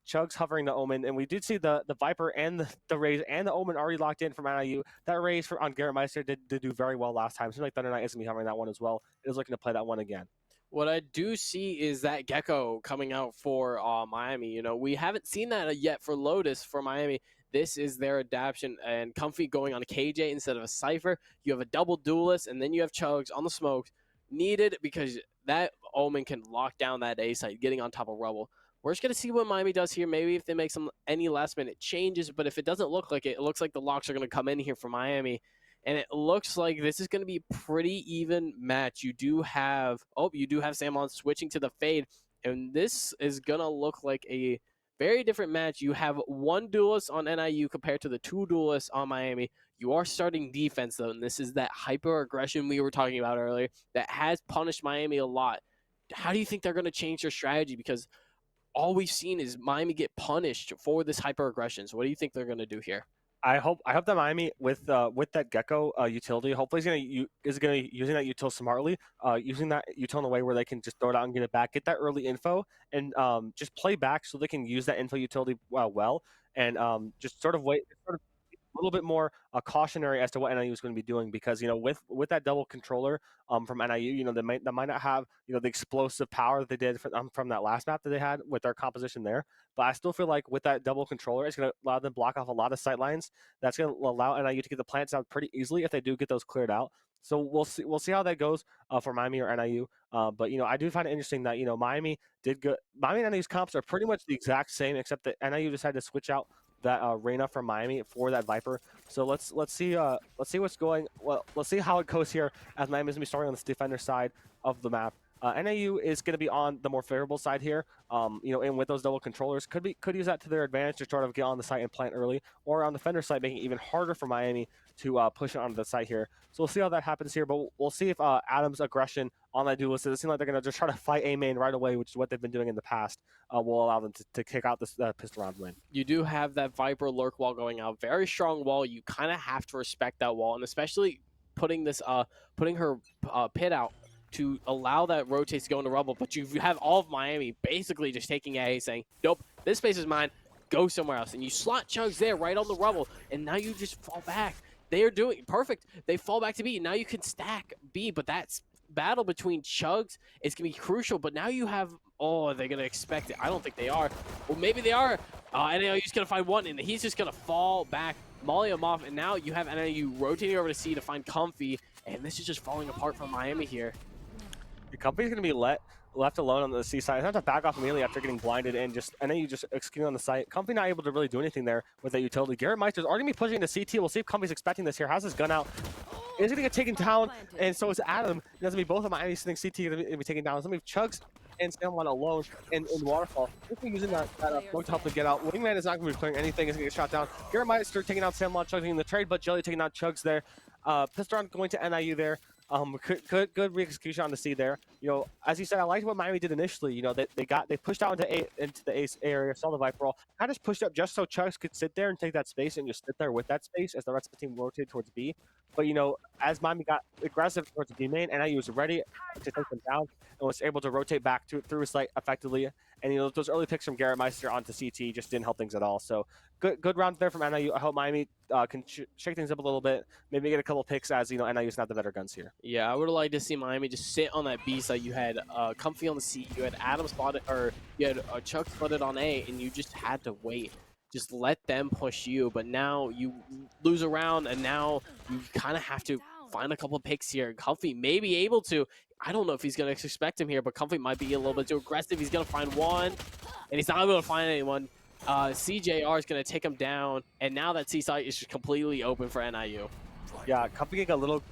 Chugs hovering the Omen, and we did see the Viper and the Raze and the Omen already locked in from NIU. That Raze on Garrett Meister did do very well last time. Seems like Thunder Knight is going to be hovering that one as well. It is looking to play that one again. What I do see is that Gecko coming out for Miami. You know, we haven't seen that yet for Lotus for Miami. This is their adaptation, and Comfy going on a KJ instead of a Cypher. You have a double duelist, and then you have Chugs on the smokes. Needed because that Omen can lock down that A site, getting on top of Rubble. We're just going to see what Miami does here. Maybe if they make any last-minute changes, but if it doesn't look like it, it looks like the locks are going to come in here for Miami. And it looks like this is going to be a pretty even match. You do have Samon switching to the fade, and this is going to look like a very different match. You have one duelist on NIU compared to the two duelists on Miami. You are starting defense, though, and this is that hyper-aggression we were talking about earlier that has punished Miami a lot. How do you think they're going to change their strategy? Because all we've seen is Miami get punished for this hyper-aggression. So what do you think they're going to do here? I hope that Miami with that Gecko utility, hopefully is gonna using that util smartly, using that util in a way where they can just throw it out and get it back, get that early info, and just play back so they can use that info utility well, and just sort of wait, sort of a little bit more cautionary as to what NIU is going to be doing, because with that double controller from NIU, they might not have the explosive power that they did from that last map that they had with their composition there. But I still feel like with that double controller, it's going to allow them to block off a lot of sight lines. That's going to allow NIU to get the plants out pretty easily if they do get those cleared out. So we'll see how that goes for Miami or NIU. But I do find it interesting that Miami did good. Miami and NIU's comps are pretty much the exact same, except that NIU decided to switch out that Reyna from Miami for that Viper. So let's see what's going. Well, let's see how it goes here as Miami is going to be starting on this defender side of the map. NIU is going to be on the more favorable side here. And with those double controllers, could use that to their advantage to sort of get on the site and plant early, or on the defender side, making it even harder for Miami to push it onto the site here. So we'll see how that happens here. But we'll see if Adam's aggression on that duelist, it seems like they're going to just try to fight A main right away, which is what they've been doing in the past. Will allow them to kick out this pistol round win. You do have that Viper lurk wall going out. Very strong wall. You kind of have to respect that wall, and especially putting her pit out to allow that rotate to go into Rubble. But you have all of Miami basically just taking A, saying, nope, this space is mine. Go somewhere else. And you slot Chugs there right on the Rubble, and now you just fall back. They are doing perfect. They fall back to B. Now you can stack B, but that's battle between Chugs is going to be crucial. But now you have, they're going to expect it. I don't think they are. Well, maybe they are. NIU's going to find one, and he's just going to fall back, molly him off, and now you have NIU rotating over to C to find Comfy, and this is just falling apart from Miami here. The company's going to be left alone on the C side. They have to back off immediately after getting blinded and NIU just executing on the site. Comfy not able to really do anything there with that utility. Garrett Meister's already going to be pushing into CT. We'll see if Comfy's expecting this here. Has his gun out. Is going to get taken down, and so is Adam. It's going to be both of Miami sitting CT going to be taken down. It's going to be Chugs and Salmon alone in Waterfall. He's using that smoke to help them get out. Wingman is not going to be clearing anything. He's going to get shot down. Garrett Meister taking out Salmon, Chugs in the trade, but Jelly taking out Chugs there. Pistron going to NIU there. Good re-execution on the C there. As you said, I liked what Miami did initially. They pushed out into the ace area, saw the Viper roll. I just pushed up just so Chugs could sit there and take that space and just sit there with that space as the rest of the team rotated towards B. But as Miami got aggressive towards the B main, NIU was ready to take them down and was able to rotate back through his site effectively. And those early picks from Garrett Meister onto CT just didn't help things at all. So good round there from NIU. I hope Miami can shake things up a little bit, maybe get a couple picks as NIU's not the better guns here. Yeah, I would have liked to see Miami just sit on that B side. You had Comfy on the C, you had Adam spotted, or you had Chuck spotted on A, and you just had to wait. Just let them push you, but now you lose a round, and now you kind of have to find a couple of picks here. Comfy may be able to. I don't know if he's going to expect him here, but Comfy might be a little bit too aggressive. He's going to find one, and he's not able to find anyone. CJR is going to take him down, and now that C site is just completely open for NIU. Yeah, Comfy getting a little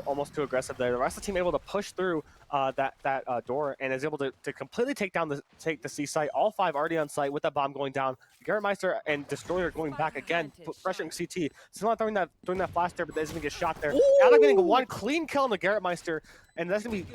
almost too aggressive there. The rest of the team able to push through that door and is able to completely take the C site. All 5 already on site with that bomb going down. Garrett Meister and Destroyer going back again, pressuring CT. Still not throwing that flash there, but there's gonna get shot there. Adam getting 1 clean kill on the Garrett Meister, and that's gonna be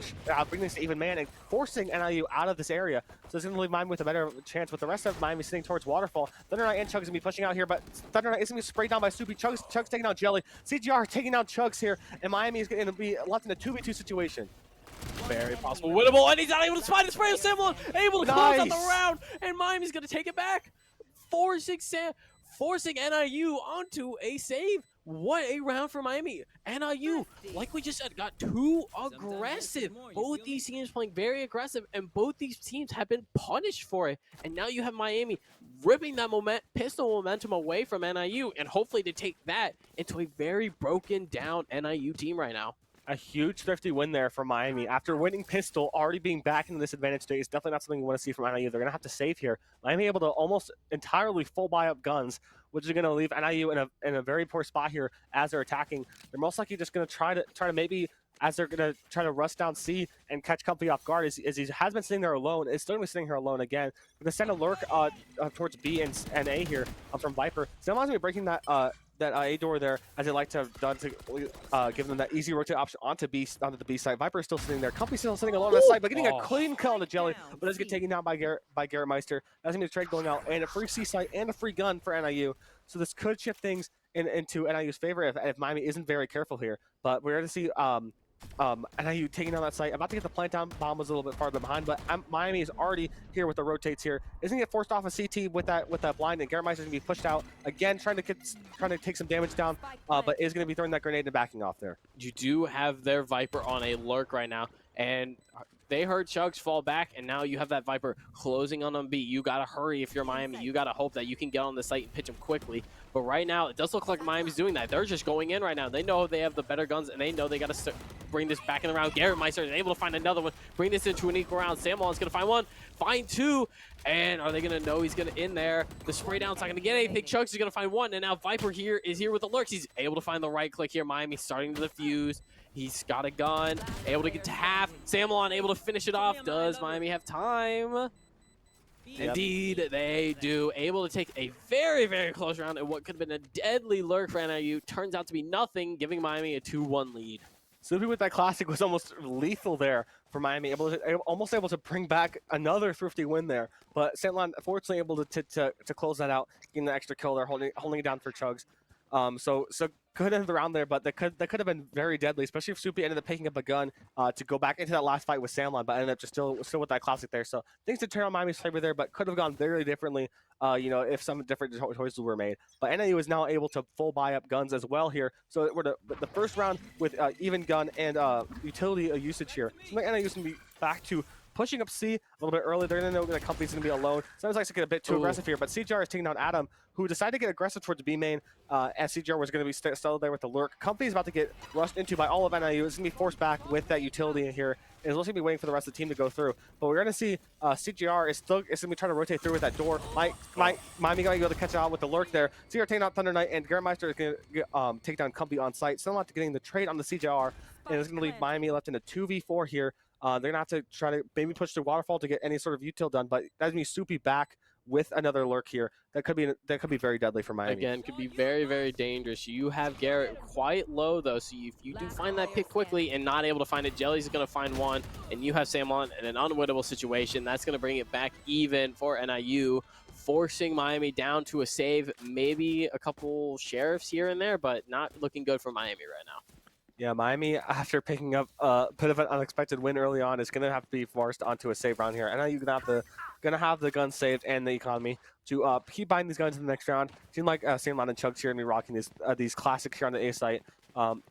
bringing this to even man and forcing NIU out of this area. So it's gonna leave Miami with a better chance, with the rest of Miami sitting towards Waterfall. Thunder Knight and Chugs gonna be pushing out here, but Thunder Knight is gonna be sprayed down by Soupy. Chugs taking out Jelly. CGR taking out Chugs here, and Miami is gonna be left in a 2v2 situation. Very possible winnable, and he's not able to spy the spray of Simon, able to close out the round, and Miami's gonna take it back, forcing NIU onto a save. What a round for Miami. NIU, like we just said, got too aggressive. Both these teams playing very aggressive, and both these teams have been punished for it. And now you have Miami ripping that pistol momentum away from NIU, and hopefully to take that into a very broken down NIU team right now. A huge thrifty win there for Miami. After winning pistol, already being back in this advantage state is definitely not something you want to see from NIU. They're going to have to save here. Miami able to almost entirely full buy up guns, which is going to leave NIU in a very poor spot here as they're attacking. They're most likely just going to try to maybe, as they're going to try to rush down C and catch company off guard, as he has been sitting there alone, is still going to be sitting here alone again. We're going to send a lurk towards B and A here from Viper. Someone's going to be breaking that A door there, as they like to have done to give them that easy rotate option onto the B side. Viper is still sitting there. Company still sitting alone on that side, but getting a clean kill on the Jelly, but does get taken down by Garrett Meister. That's going to be a trade going out, and a free C site and a free gun for NIU. So this could shift things into NIU's favor if Miami isn't very careful here. But we're going to see NIU taking down that site. About to get the plant down. Bomb was a little bit farther behind, but Miami is already here with the rotates here. Isn't get forced off a CT with that blind, and Garrett Meister is going to be pushed out again, trying to take some damage down, but is going to be throwing that grenade and backing off there. You do have their Viper on a lurk right now, and they heard Chugs fall back, and now you have that Viper closing on B. You got to hurry if you're Miami. You got to hope that you can get on the site and pitch them quickly. But right now, it does look like Miami's doing that. They're just going in right now. They know they have the better guns, and they know they got to bring this back in the round. Garrett Meister is able to find another one, bring this into an equal round. Samuel's going to find one, find two, and are they going to know he's going to in there? The spray down's not going to get anything. Chugs is going to find one, and now Viper here is here with the lurks. He's able to find the right click here. Miami starting to defuse. He's got a gun, able to get to half. Samuel able to finish it off. Does Miami have time? Yep. Indeed, they do. Able to take a very, very close round, and what could have been a deadly lurk for NIU turns out to be nothing, giving Miami a 2-1 lead. Soupy with that classic was almost lethal there for Miami, almost able to bring back another thrifty win there. But Sandlon, fortunately, able to close that out, getting the extra kill there, holding it down for Chugs. So good end of the round there, but that could have been very deadly, especially if Soupy ended up picking up a gun to go back into that last fight with Samlon, but ended up just still with that classic there. So things did turn on Miami's favor there, but could have gone very differently, if some different choices were made. But NIU is now able to full buy up guns as well here. So we're the first round with even gun and utility usage here. So NIU is going to be back to pushing up C a little bit early. They're going to know the company's going to be alone. Sounds like it's get a bit too aggressive here, but CGR is taking down Adam, who decided to get aggressive towards B main, as CGR was going to be still there with the lurk. Company's about to get rushed into by all of NIU. It's going to be forced back with that utility in here. It's also going to be waiting for the rest of the team to go through. But we're going to see CGR is going to be trying to rotate through with that door. Miami going to be able to catch out with the lurk there. CGR taking out Thunder Knight, and Garrett Meister is going to take down Company on site. Still not getting the trade on the CGR, and it's going to leave Miami left in a 2v4 here. They're going to have to try to maybe push the Waterfall to get any sort of util done, but that's going to be Soupy back with another lurk here. That could be very deadly for Miami. Again, could be very, very dangerous. You have Garrett quite low, though, so if you do find that pick quickly and not able to find it, Jelly's going to find one, and you have Samlon in an unwinnable situation. That's going to bring it back even for NIU, forcing Miami down to a save, maybe a couple sheriffs here and there, but not looking good for Miami right now. Yeah, Miami, after picking up a bit of an unexpected win early on, is going to have to be forced onto a save round here. And now you're going to have the guns saved and the economy to keep buying these guns in the next round. Seems like Samlon and Chugs here going to be rocking these classics here on the A site.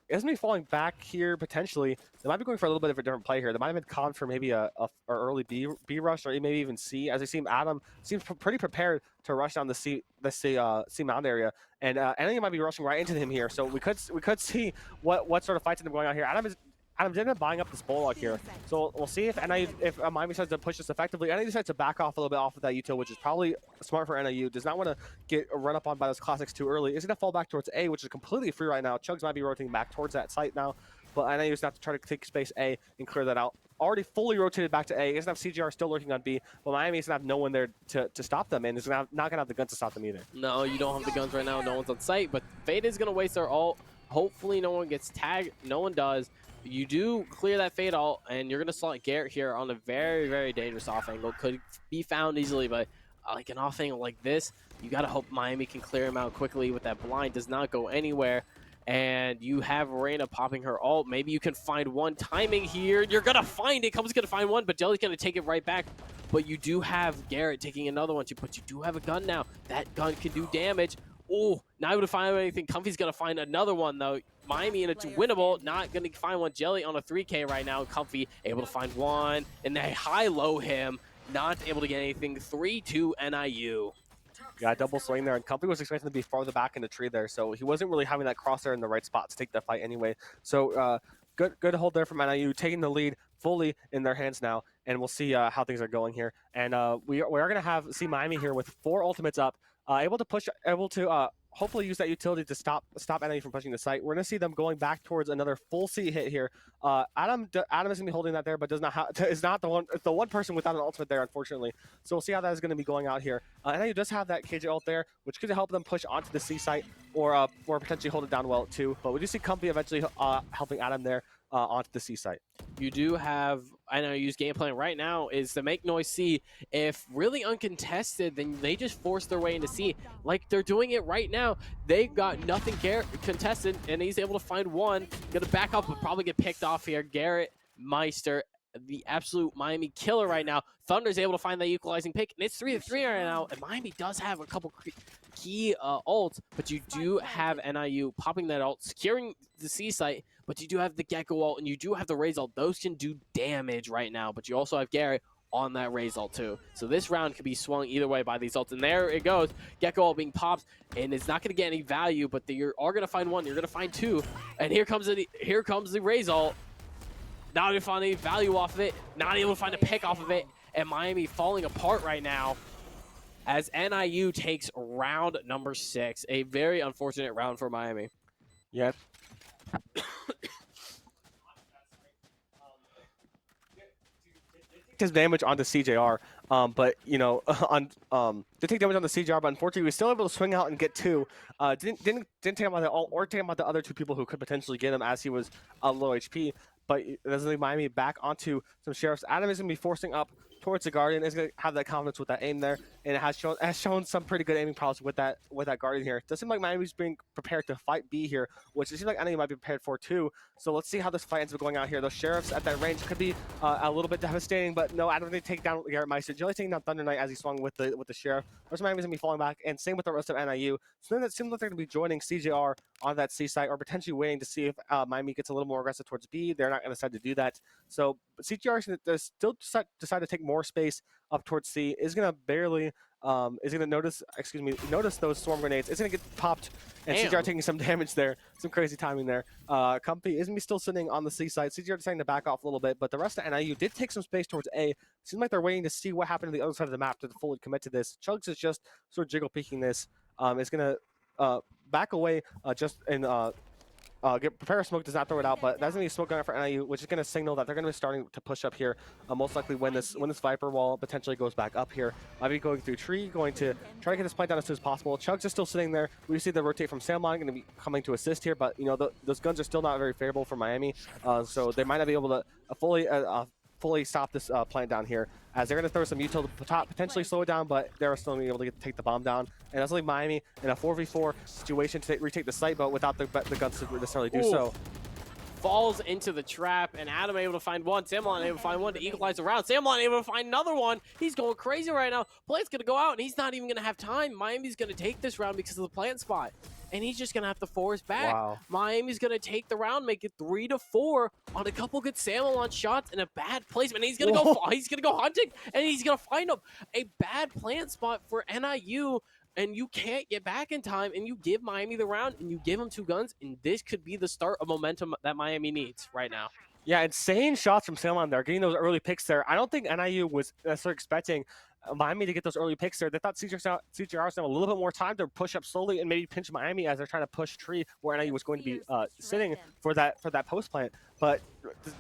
Isn't he falling back here potentially? They might be going for a little bit of a different play here. They might have been conned for maybe a early B rush, or maybe even C. As they seem, Adam seems pretty prepared to rush down the C mound area, and NIU might be rushing right into him here. So we could see what sort of fights end up going on here. Adam ended up buying up this Bulldog here. So we'll see if Miami decides to push this effectively. NIU decides to back off a little bit off of that util, which is probably smart for NIU. Does not want to get run up on by those classics too early. Is going to fall back towards A, which is completely free right now. Chugs might be rotating back towards that site now. but NIU is going to have to try to take space A and clear that out. Already fully rotated back to A. He's going to have CGR still lurking on B, but Miami's going to have no one there to stop them, and is not going to have the guns to stop them either. No, you don't have the guns right now. No one's on site, but Fade is going to waste their ult. Hopefully no one gets tagged. No one does. You do clear that Fade ult, and you're going to slot Garrett here on a very, very dangerous off angle. Could be found easily, but like an off angle like this, you got to hope Miami can clear him out quickly with that blind. Does not go anywhere. And you have Reina popping her ult. Maybe you can find one timing here. You're going to find it. Cubs going to find one, but Jelly's going to take it right back. But you do have Garrett taking another one, too. But you do have a gun now. That gun can do damage. Oh, not able to find anything. Comfy's going to find another one, though. Miami, and it's winnable. Not going to find one. Jelly on a 3K right now. Comfy able to find one. And they high-low him. Not able to get anything. 3-2 NIU. Yeah, double swing there, and Comfy was expecting to be farther back in the tree there, so he wasn't really having that crosshair in the right spot to take the fight anyway. So good hold there from NIU, taking the lead fully in their hands now, and we'll see how things are going here. And we are going to see Miami here with 4 ultimates up, able to hopefully use that utility to stop NIU from pushing the site. We're going to see them going back towards another full C hit here. Adam is going to be holding that there, but is not the one person without an ultimate there, unfortunately. So we'll see how that is going to be going out here. NIU does have that KJ ult there, which could help them push onto the C site or potentially hold it down well too. But we do see Comfy eventually helping Adam there onto the C site. You do have, NIU's game plan right now is to make noise C. If really uncontested, then they just force their way into C. Like they're doing it right now. They've got nothing contested, and he's able to find one. Gonna back up, but probably get picked off here. Garrett Meister, the absolute Miami killer right now. Thunder's able to find that equalizing pick, and it's 3-3 right now. And Miami does have a couple key ults, but you do have NIU popping that ult, securing the C site, but you do have the Gecko ult, and you do have the Raze ult. Those can do damage right now, but you also have Garrett on that Raze ult too. So this round could be swung either way by these ults. And there it goes. Gecko ult being popped, and it's not going to get any value, but you are going to find one. You're going to find two. And here comes the Raze ult. Not able to find any value off of it. Not able to find a pick off of it. And Miami falling apart right now as NIU takes round number 6. A very unfortunate round for Miami. Yeah. His damage onto CJR, but you know, did take damage on the CJR, but unfortunately, we were still able to swing out and get 2. Didn't take him out the ult or take him out the other 2 people who could potentially get him as he was low HP. But it doesn't leave Miami back onto some sheriffs. Adam is going to be forcing up towards the Guardian. Is going to have that confidence with that aim there, and it has shown some pretty good aiming prowess with that Guardian here. It does seem like Miami's being prepared to fight B here, which it seems like NIU might be prepared for too. So let's see how this fight ends up going out here. Those sheriffs at that range could be a little bit devastating, but no, Adam didn't take down Garrett Meister. Jelly taking down Thunder Knight as he swung with the sheriff. Rest of Miami's going to be falling back, and same with the rest of NIU. So then it seems like they're going to be joining CJR on that C site, or potentially waiting to see if Miami gets a little more aggressive towards B. They're not going to decide to do that. So CJR is still decide to take more space up towards C. Is going to barely is going to notice those storm grenades. It's going to get popped, and CJR taking some damage there. Some crazy timing there. Comfy is going to be still sitting on the C side. CJR deciding to back off a little bit, but the rest of NIU did take some space towards A. Seems like they're waiting to see what happened to the other side of the map to fully commit to this. Chugs is just sort of jiggle peeking this. Is going to back away prepare smoke, does not throw it out, but that's going to be smoke going out for NIU, which is going to signal that they're going to be starting to push up here. Most likely when this Viper wall potentially goes back up here. Might be going through tree, going to try to get this plant down as soon as possible. Chugs is still sitting there. We see the rotate from Samline going to be coming to assist here, but you know those guns are still not very favorable for Miami, so they might not be able to fully stop this plant down here, as they're going to throw some util to potentially slow it down, but they're still going to be able to take the bomb down. And that's like Miami in a 4v4 situation to retake the site, but without the guns to necessarily do so. Falls into the trap, and Adam able to find one. Samlon able to find one to equalize the round. Samlon able to find another one. He's going crazy right now. Plant's going to go out, and he's not even going to have time. Miami's going to take this round because of the plant spot, and he's just going to have to force back. Wow. Miami's going to take the round, make it 3-4 on a couple good Samlon shots and a bad placement. He's going to go. He's going to go hunting, and he's going to find a bad plant spot for NIU. And you can't get back in time, and you give Miami the round, and you give them 2 guns, and this could be the start of momentum that Miami needs right now. Yeah, insane shots from Salmon there, getting those early picks there. I don't think NIU was necessarily expecting Miami to get those early picks there. They thought CGR was have a little bit more time to push up slowly and maybe pinch Miami as they're trying to push tree where NIU was going to be sitting for that post plant. But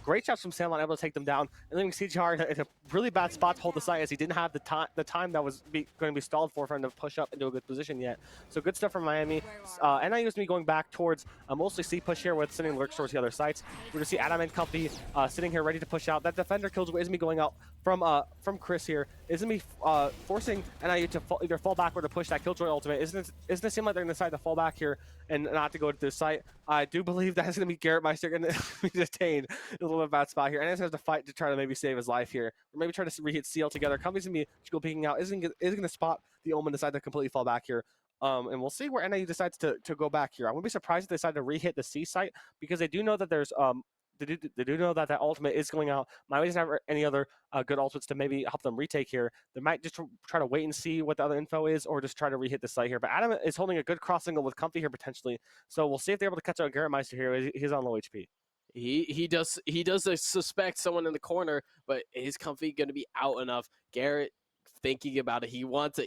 great shots from Sandlot, able to take them down, and leaving CGR in a really bad spot to hold the site as he didn't have the time that was going to be stalled for him to push up into a good position yet. So good stuff from Miami. NIU is going to be going back towards mostly C push here with sending lurks towards the other sites. We're going to see Adam and Comfy sitting here ready to push out. That defender kills is going to be going out from Chris here. Is going to be forcing NIU to either fall backward or push that Killjoy ultimate. Isn't it seem like they're going to decide to fall back here and not to go to this site? I do believe that is going to be Garrett Meister going to be detained in a little bit bad spot here. And he's going to have to fight to try to maybe save his life here. Or maybe try to re-hit CL together. Company's going to be go peeking out. Isn't going to spot the Omen, decide to completely fall back here. And we'll see where NIU decides to go back here. I wouldn't be surprised if they decide to re-hit the C site because they do know that there's they do know that ultimate is going out. Miami doesn't have any other good ultimates to maybe help them retake here. They might just try to wait and see what the other info is or just try to re-hit the site here. But Adam is holding a good cross angle with Comfy here potentially. So we'll see if they're able to catch out Garrett Meister here. He's on low HP. He does suspect someone in the corner, but is Comfy going to be out enough? Garrett thinking about it. He wants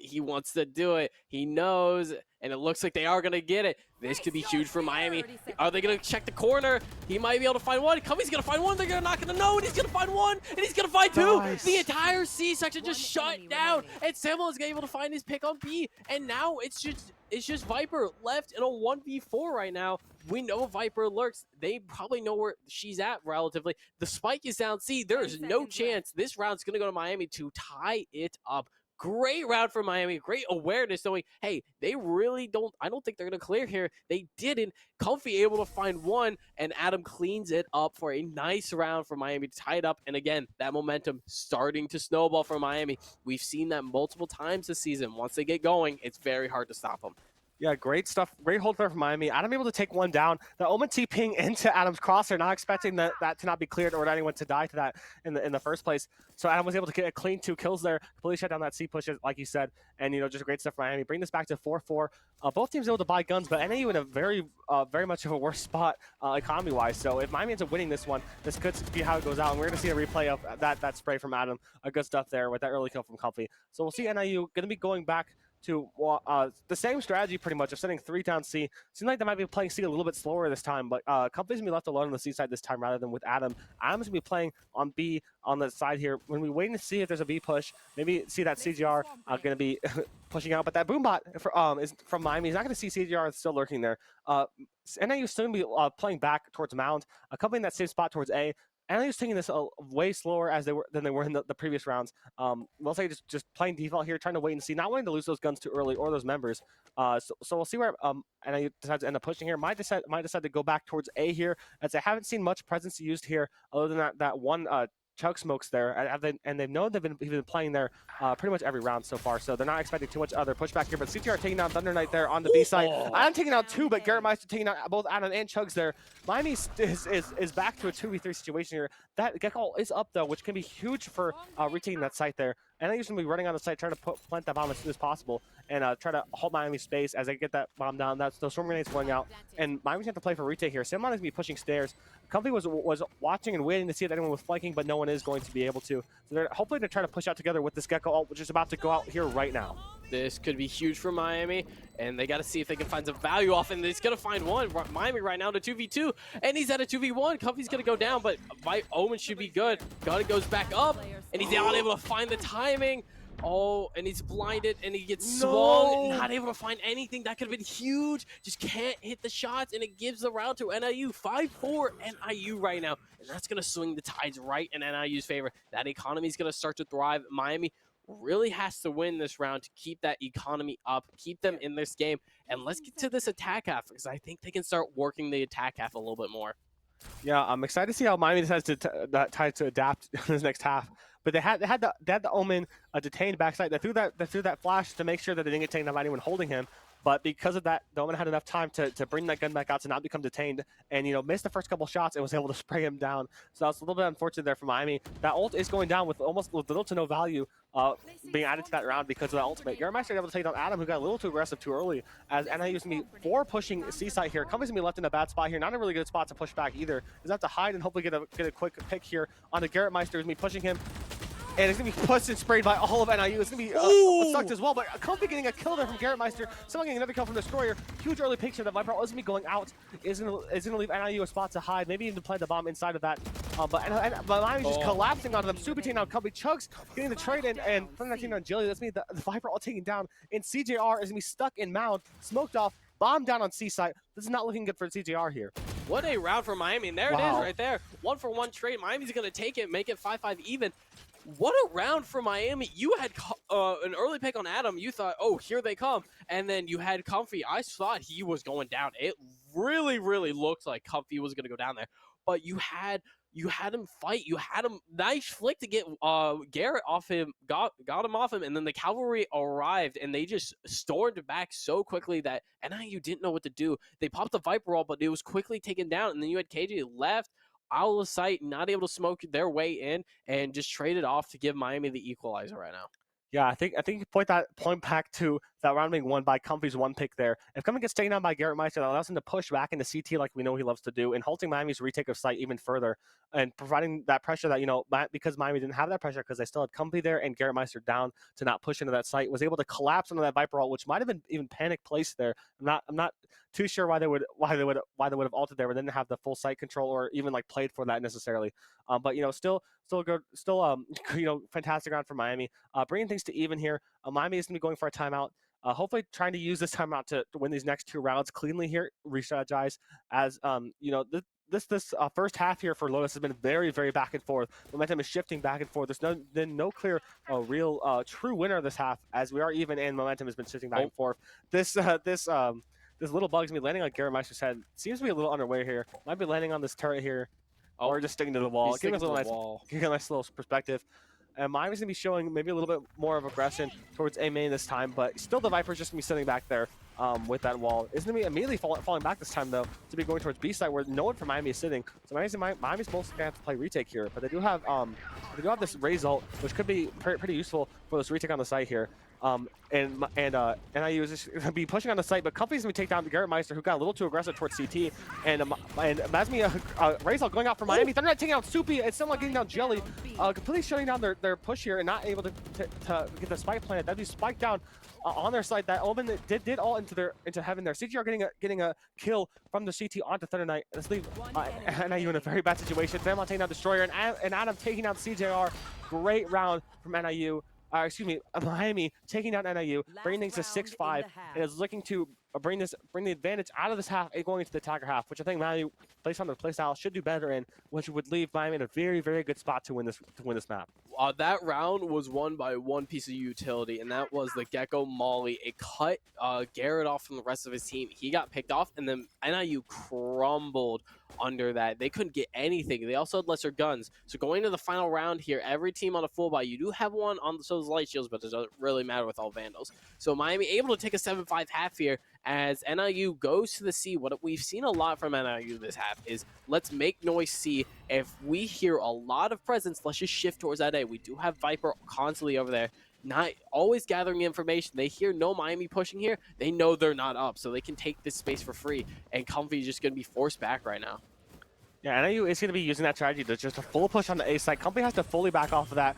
to do it. He knows, and it looks like they are going to get it. This could be huge for Miami. Are they going to check the corner? He might be able to find one. Comfy's going to find one. They're going to knock in the no, and he's going to find one, and he's going to find two. Nice. The entire C section just shut down, and Samuel is able to find his pick on B, and now it's just Viper left in a 1v4 right now. We know Viper lurks. They probably know where she's at relatively. The spike is down C. There is no chance this round's going to go to Miami to tie it up. Great round for Miami. Great awareness knowing, hey, they really don't, I don't think they're going to clear here. They didn't. Comfy able to find one, and Adam cleans it up for a nice round for Miami to tie it up. And again, that momentum starting to snowball for Miami. We've seen that multiple times this season. Once they get going, it's very hard to stop them. Yeah, great stuff. Great hold there from Miami. Adam able to take one down. The Omen TPing into Adam's crosshair, not expecting that to not be cleared or anyone to die to that in the first place. So Adam was able to get a clean 2 kills there, completely shut down that C push, like you said. And, just great stuff from Miami. Bring this back to 4-4. Both teams able to buy guns, but NAU in a very much of a worse spot economy-wise. So if Miami ends up winning this one, this could be how it goes out. And we're going to see a replay of that spray from Adam. Good stuff there with that early kill from Comfy. So we'll see NIU going to be going back to the same strategy pretty much of setting 3 down C. Seems like they might be playing C a little bit slower this time, but Comfy's going to be left alone on the C side this time rather than with Adam. Adam's going to be playing on B on the side here. When we wait to see if there's a B push, maybe see that CGR going to be pushing out, but that boombot is from Miami. He's not going to see CGR still lurking there. NIU is still going to be playing back towards Mound, accompanying that same spot towards A. NIU's taking this way slower than they were in the previous rounds. We'll say just playing default here, trying to wait and see, not wanting to lose those guns too early or those members. So we'll see where NIU decides to end up pushing here. Might decide to go back towards A here, as I haven't seen much presence used here other than that one Chug Smokes there, and they've known they've been playing there pretty much every round so far, so they're not expecting too much other pushback here. But CTR taking down Thunder Knight there on the B side. Adam taking out 2, but Garrett Meister taking out both Adam and Chugs there. Miami is back to a 2v3 situation here. That Gekko is up though, which can be huge for retaking that site there. And I think he's going to be running on the site, trying to plant that bomb as soon as possible and try to hold Miami's space as they get that bomb down. That's those storm grenades going out. And Miami's going to have to play for retake here. Simon is going to be pushing stairs. Comfy was watching and waiting to see if anyone was flanking, but no one is going to be able to. So they're hopefully to try to push out together with this Gekko ult, which is about to go out here right now. This could be huge for Miami, and they got to see if they can find some value off, and he's going to find one. Miami right now to 2v2, and he's at a 2v1. Comfy's going to go down, but Omen should be good. Gunna goes back up, and he's not able to find the timing. Oh, and he's blinded, and he gets swung, not able to find anything. That could have been huge. Just can't hit the shots, and it gives the round to NIU. 5-4 NIU right now, and that's going to swing the tides right in NIU's favor. That economy is going to start to thrive. Miami really has to win this round to keep that economy up, keep them in this game. And let's get to this attack half, because I think they can start working the attack half a little bit more. Yeah, I'm excited to see how Miami decides to adapt in this next half. But they had the Omen detained backside. They threw that flash to make sure that they didn't get taken out by anyone holding him. But because of that, the Omen had enough time to bring that gun back out to not become detained, and missed the first couple shots and was able to spray him down. So that's a little bit unfortunate there for Miami. That ult is going down with little to no value being added to that round because of that ultimate. Garrett Meister able to take down Adam, who got a little too aggressive too early, as NIU is going to be 4 pushing C side here. Company's going to be left in a bad spot here. Not a really good spot to push back either. Is have to hide and hopefully get a quick pick here onto Garrett Meister, who's going to be pushing him. And it's going to be pushed and sprayed by all of NIU. It's going to be sucked as well, but Comfy getting a kill there from Garrett Meister. Someone getting another kill from Destroyer. Huge early picture that Viper is going to be going out. Is going to leave NIU a spot to hide, maybe even to play the bomb inside of that. But Miami's just collapsing onto them. Super taking out Comfy. Chugs getting the trade in, and from that team on Jilly. That's me. The Viper all taken down. And CJR is going to be stuck in Mound, smoked off, bombed down on C site. This is not looking good for CJR here. What a round for Miami, and there it is right there. 1-for-1 trade. Miami's going to take it, make it 5-5 even. What a round for Miami. You had an early pick on Adam. You thought, oh, here they come. And then you had Comfy. I thought he was going down. It really, really looked like Comfy was going to go down there. But you had him fight. You had him nice flick to get Garrett off him, got him off him, and then the cavalry arrived and they just stormed back so quickly that NIU didn't know what to do. They popped the Viper roll, but it was quickly taken down, and then you had KJ left out of sight, not able to smoke their way in, and just traded off to give Miami the equalizer right now. Yeah, I think you point back to that round being won by Comfy's one pick there. If Comfy gets taken down by Garrett Meister, that allows him to push back into CT like we know he loves to do, and halting Miami's retake of site even further, and providing that pressure that, because Miami didn't have that pressure because they still had Comfy there and Garrett Meister down to not push into that site, was able to collapse into that Viper ult, which might have been even panic placed there. I'm not too sure why they would have ulted there, but didn't have the full site control or even like played for that necessarily. But still good, fantastic round for Miami. Bringing things to even here. Miami is going to be going for a timeout. Hopefully trying to use this timeout to win these next 2 rounds cleanly here, re-strategize, as this first half here for Lotus has been very, very back and forth. Momentum is shifting back and forth. There's no clear, real, true winner of this half, as we are even, and momentum has been shifting back and forth. This little bug's gonna be landing on Garrett Meister's head. Seems to be a little underway here. Might be landing on this turret here, or just sticking to the wall. Give us a nice little perspective. And Miami's going to be showing maybe a little bit more of aggression towards A main this time, but still the Viper's just going to be sitting back there with that wall. It's going to be immediately falling back this time, though, to be going towards B side where no one from Miami is sitting. So Miami's mostly going to have to play retake here, but they do have this raise ult, which could be pretty useful for this retake on the site here. NIU is just going to be pushing on the site, but Comfy's going to take down Garrett Meister, who got a little too aggressive towards CT. And Mazmi Razor going out for Miami. They're not taking out Soupy. It's still not getting down Jelly. Completely shutting down their push here and not able to get the spike planted. That'd be spiked down on their side. That Omen did all into heaven there. CTR getting a kill from the CT onto Thunder Knight. Let's leave NIU in a very bad situation. Fairmont taking out Destroyer and Adam taking out CJR. Great round from NIU. Miami taking down NIU, bringing things to 6-5, and is looking to bring the advantage out of this half and going into the attacker half, which I think Miami, based on their playstyle, should do better in, which would leave Miami in a very, very good spot to win this map. That round was won by one piece of utility, and that was the Gecko Molly. It cut Garrett off from the rest of his team. He got picked off, and then NIU crumbled under that. They couldn't get anything. They also had lesser guns. So going to the final round here, every team on a full buy, you do have one on those light shields, but it doesn't really matter with all Vandals. So Miami able to take a 7-5 half here as NIU goes to the C. What we've seen a lot from NIU this half is let's make noise C. If we hear a lot of presence, let's just shift towards that A. We do have Viper constantly over there, not always gathering information. They hear no Miami pushing here. They know they're not up, so they can take this space for free. And Comfy is just going to be forced back right now. Yeah, NIU is going to be using that strategy to just a full push on the A side. Comfy has to fully back off of that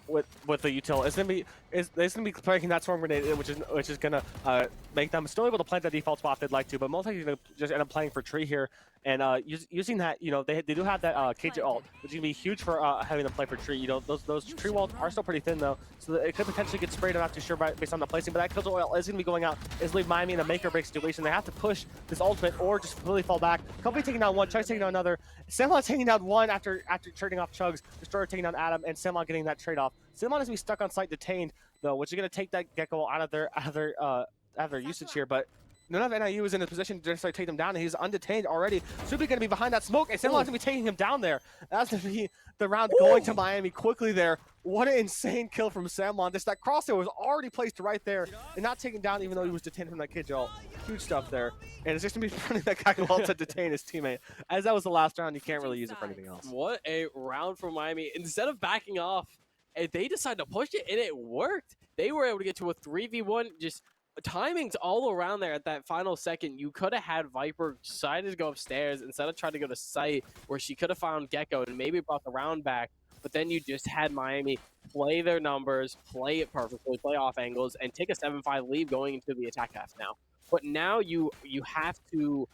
with the util. It's going to be breaking that storm grenade, which is going to make them still able to plant that default spot if they'd like to, but most likely going to just end up playing for tree here. And using that, they do have that KJ ult, which is going to be huge for having them play for tree. Those tree walls are still pretty thin though, so it could potentially get sprayed. I'm not too sure based on the placing, but that Killjoy ult is going to be going out. Is leave Miami in a make or break situation. They have to push this ultimate or just completely fall back. Comfy taking down one, Chugs taking down another. Samlon taking down one after trading off Chugs. Destroyer taking down Adam, and Samlon getting that trade off. Samlon is going to be stuck on site detained though, which is going to take that Gecko out of their usage here, but none of NIU is in a position to just take them down, and he's undetained already. Soupy going to be behind that smoke, and Samlon's going to be taking him down there. That's going to be the round going to Miami quickly there. What an insane kill from Samlon. That crosshair was already placed right there and not taken down even though he was detained from that kid ult. Huge stuff there. And it's just going to be running that Gecko ult to detain his teammate. As that was the last round, you can't really use it for anything else. What a round for Miami. Instead of backing off, they decided to push it, and it worked. They were able to get to a 3v1, just timings all around there at that final second. You could have had Viper decided to go upstairs instead of trying to go to site where she could have found Gecko and maybe brought the round back. but then you just had Miami play their numbers, play it perfectly, play off angles, and take a 7-5 lead going into the attack half now. But now you have to,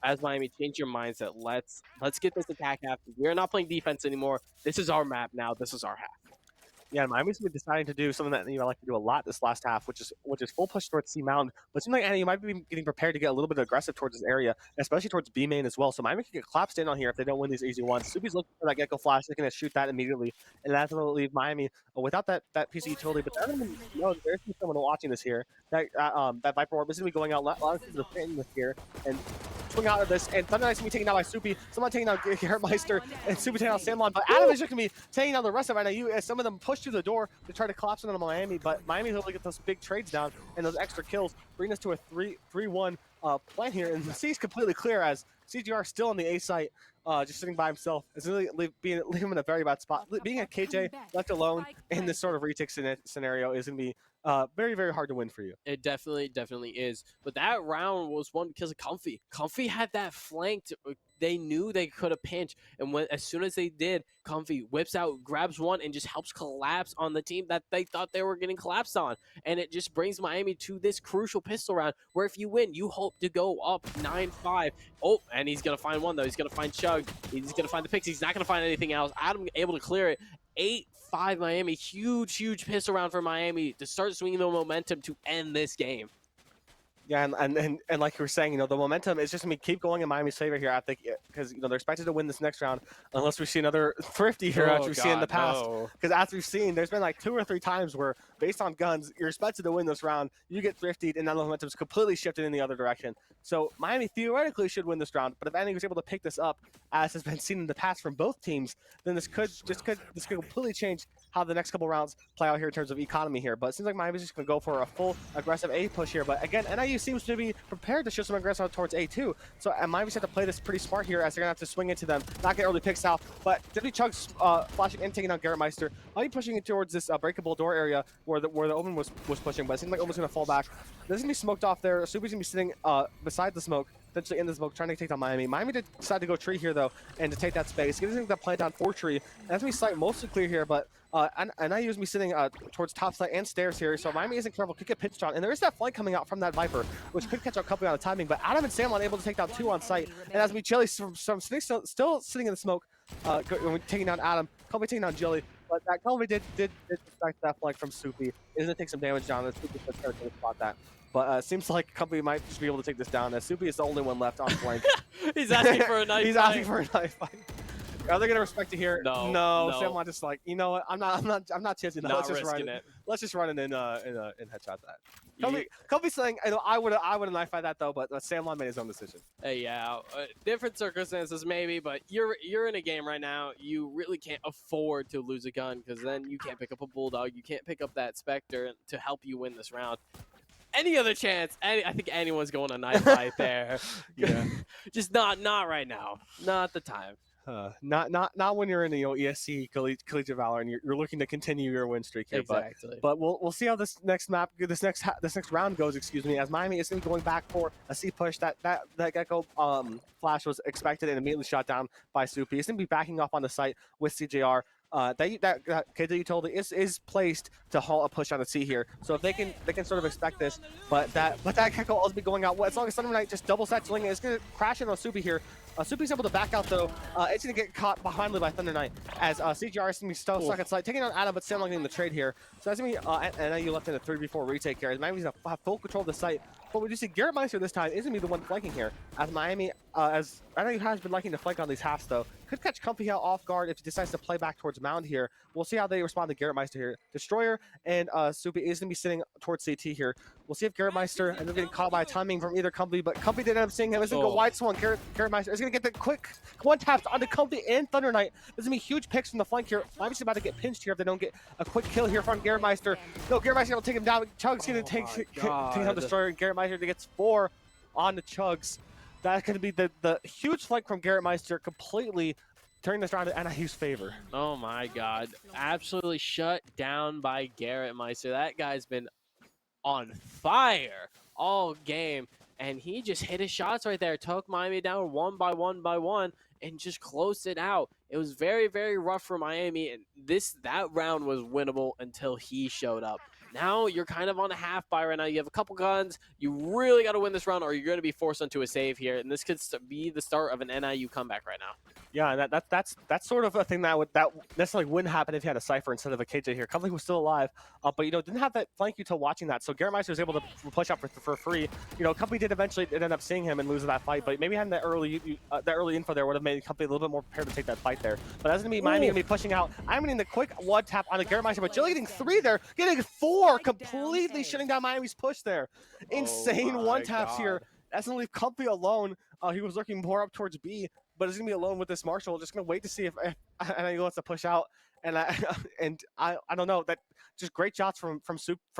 as Miami, change your mindset. Let's get this attack half. We're not playing defense anymore. This is our map now. This is our half. Yeah, Miami's been deciding to do something that I like to do a lot this last half, which is full push towards C mound. But it seems like you might be getting prepared to get a little bit aggressive towards this area, especially towards B main as well. So Miami can get collapsed in on here if they don't win these easy ones. Subi's looking for that Gecko flash. They're going to shoot that immediately, and that's going to leave Miami without that piece of utility. But everyone knows there's someone watching this here. That Viper Orb is going to be going out. A lot of people are fitting this here, and swing out of this, and Thunder Knight's going to be taken out by Soupy. Someone taking out Gertmeister, and Soupy taking out Sandlon. But Adam is just going to be taking out the rest of NIU as some of them push through the door to try to collapse into Miami. But Miami's able to get those big trades down and those extra kills, bring us to a 3-1 plan here. And the C is completely clear as CGR still on the A site, just sitting by himself. It's really leaving him in a very bad spot. Being a KJ left alone in this sort of retake scenario is going to be very, very hard to win for you. It definitely is. But that round was won because of Comfy. Comfy had that flanked. They knew they could have pinched. And as soon as they did, Comfy whips out, grabs one, and just helps collapse on the team that they thought they were getting collapsed on. And it just brings Miami to this crucial pistol round where if you win, you hope to go up 9-5. Oh, and he's going to find one, though. He's going to find Chug. He's going to find the picks. He's not going to find anything else. Adam able to clear it. 8-5 Miami. Huge pistol round for Miami to start swinging the momentum to end this game. Yeah, and like you were saying, the momentum is just going to keep going in Miami's favor here, I think, because, they're expected to win this next round unless we see another thrifty here as we've seen in the past. Because as we've seen, there's been like 2 or 3 times where, based on guns, you're expected to win this round, you get thriftied, and now the momentum's completely shifted in the other direction. So Miami theoretically should win this round, but if any was able to pick this up, as has been seen in the past from both teams, then this could completely change how the next couple rounds play out here in terms of economy here. But it seems like Miami's just going to go for a full aggressive A push here. But again, NIU seems to be prepared to show some aggression towards A2. So Miami's have to play this pretty smart here as they're going to have to swing into them, not get early picks out. But W Chug's flashing and taking out Gertmeister. Miami pushing it towards this breakable door area where the Omen was pushing. But it seems like Omen's going to fall back. This is going to be smoked off there. Subi's going to be sitting beside the smoke, essentially in the smoke, trying to take down Miami. Miami decided to go tree here, though, and to take that space. Getting that play down for tree. And that's going to be slight mostly clear here, but and NIU is going to be sitting towards top side and stairs here, so Miami isn't careful, could get pitched on. And there is that flank coming out from that Viper, which could catch out Company on the timing, but Adam and Samlon able to take down 2 on site. And as we Jelly still sitting in the smoke, taking down Adam, Company taking down Jelly. But that Company did distract that flank from Soupy. Is going to take some damage down, and Soupy's going to spot that. But seems like Company might just be able to take this down, as Soupy is the only one left on flank. He's asking for a knife He's asking for a knife fight. Are they gonna respect it here? No. Samlon just like, you know what? I'm not chasing that. Let's just run it in headshot that. Kobe saying, I would have knife fight that though, but Samlon made his own decision. Yeah, different circumstances maybe, but you're in a game right now. You really can't afford to lose a gun because then you can't pick up a Bulldog, you can't pick up that Spectre to help you win this round. Any other chance, I think anyone's going to knife fight there. Yeah, just not right now, not the time. Not when you're in the ESC Collegiate Valor and you're looking to continue your win streak here. Exactly. But we'll see how this next round goes. Excuse me, as Miami is going to be going back for a C push. That Gecko flash was expected and immediately shot down by Soupy. He's going to be backing off on the site with CJR. That KJ utility is placed to halt a push on the C here, so if they can sort of expect this, but that Gecko will also be going out. As long as Thunder Knight just double satcheling, it's going to crash in on Soupy here. Soupy's able to back out though. It's going to get caught behindly by Thunder Knight as CGR is going to be still stuck at site, taking on Adam, but still not getting the trade here. So that's going to be NIU left in a 3v4 retake here. As Miami's going to have full control of the site. But we do see Gertmeister this time is going to be the one flanking here. As Miami, as NIU has been liking to flank on these halves though. Could catch Comfy out off guard if he decides to play back towards Mound here. We'll see how they respond to Gertmeister here. Destroyer and Soupy is going to be sitting towards CT here. We'll see if Gertmeister ends up getting caught by timing from either Comfy, but Comfy didn't end up seeing him. It's going to go wide swan. Gertmeister is going to get the quick one taps onto Comfy and Thunder Knight. There's going to be huge picks from the flank here. Miami's about to get pinched here if they don't get a quick kill here from Gertmeister. No, Gertmeister will take him down. Chug's going to take down Destroyer, and Gertmeister gets 4 on the Chugs. That's going to be the huge flank from Gertmeister, completely turning this round in NIU's favor. Oh my god. Absolutely shut down by Gertmeister. That guy's been on fire all game, and he just hit his shots right there. Took Miami down one by one, and just close it out. It was very, very rough for Miami, and that round was winnable until he showed up. Now you're kind of on a half buy right now. You have a couple guns. You really got to win this round, or you're going to be forced into a save here, and this could be the start of an NIU comeback right now. Yeah, that's sort of a thing that necessarily wouldn't happen if you had a Cypher instead of a KJ here. Company was still alive, but didn't have that flank until watching that. So Garrett Meister was able to push out for free. Company did eventually end up seeing him and lose that fight, but maybe having that early info there would have made Company a little bit more prepared to take that fight there. But that's gonna be Miami gonna be pushing out. I'm getting the quick one tap on the Garrett Meister, but Jelly getting 3 there, getting 4, completely shutting down Miami's push there. Insane one taps here. That's gonna leave Company alone. He was looking more up towards B, but is going to be alone with this Marshall. Just going to wait to see if NIU wants to push out. And I don't know. That just great shots from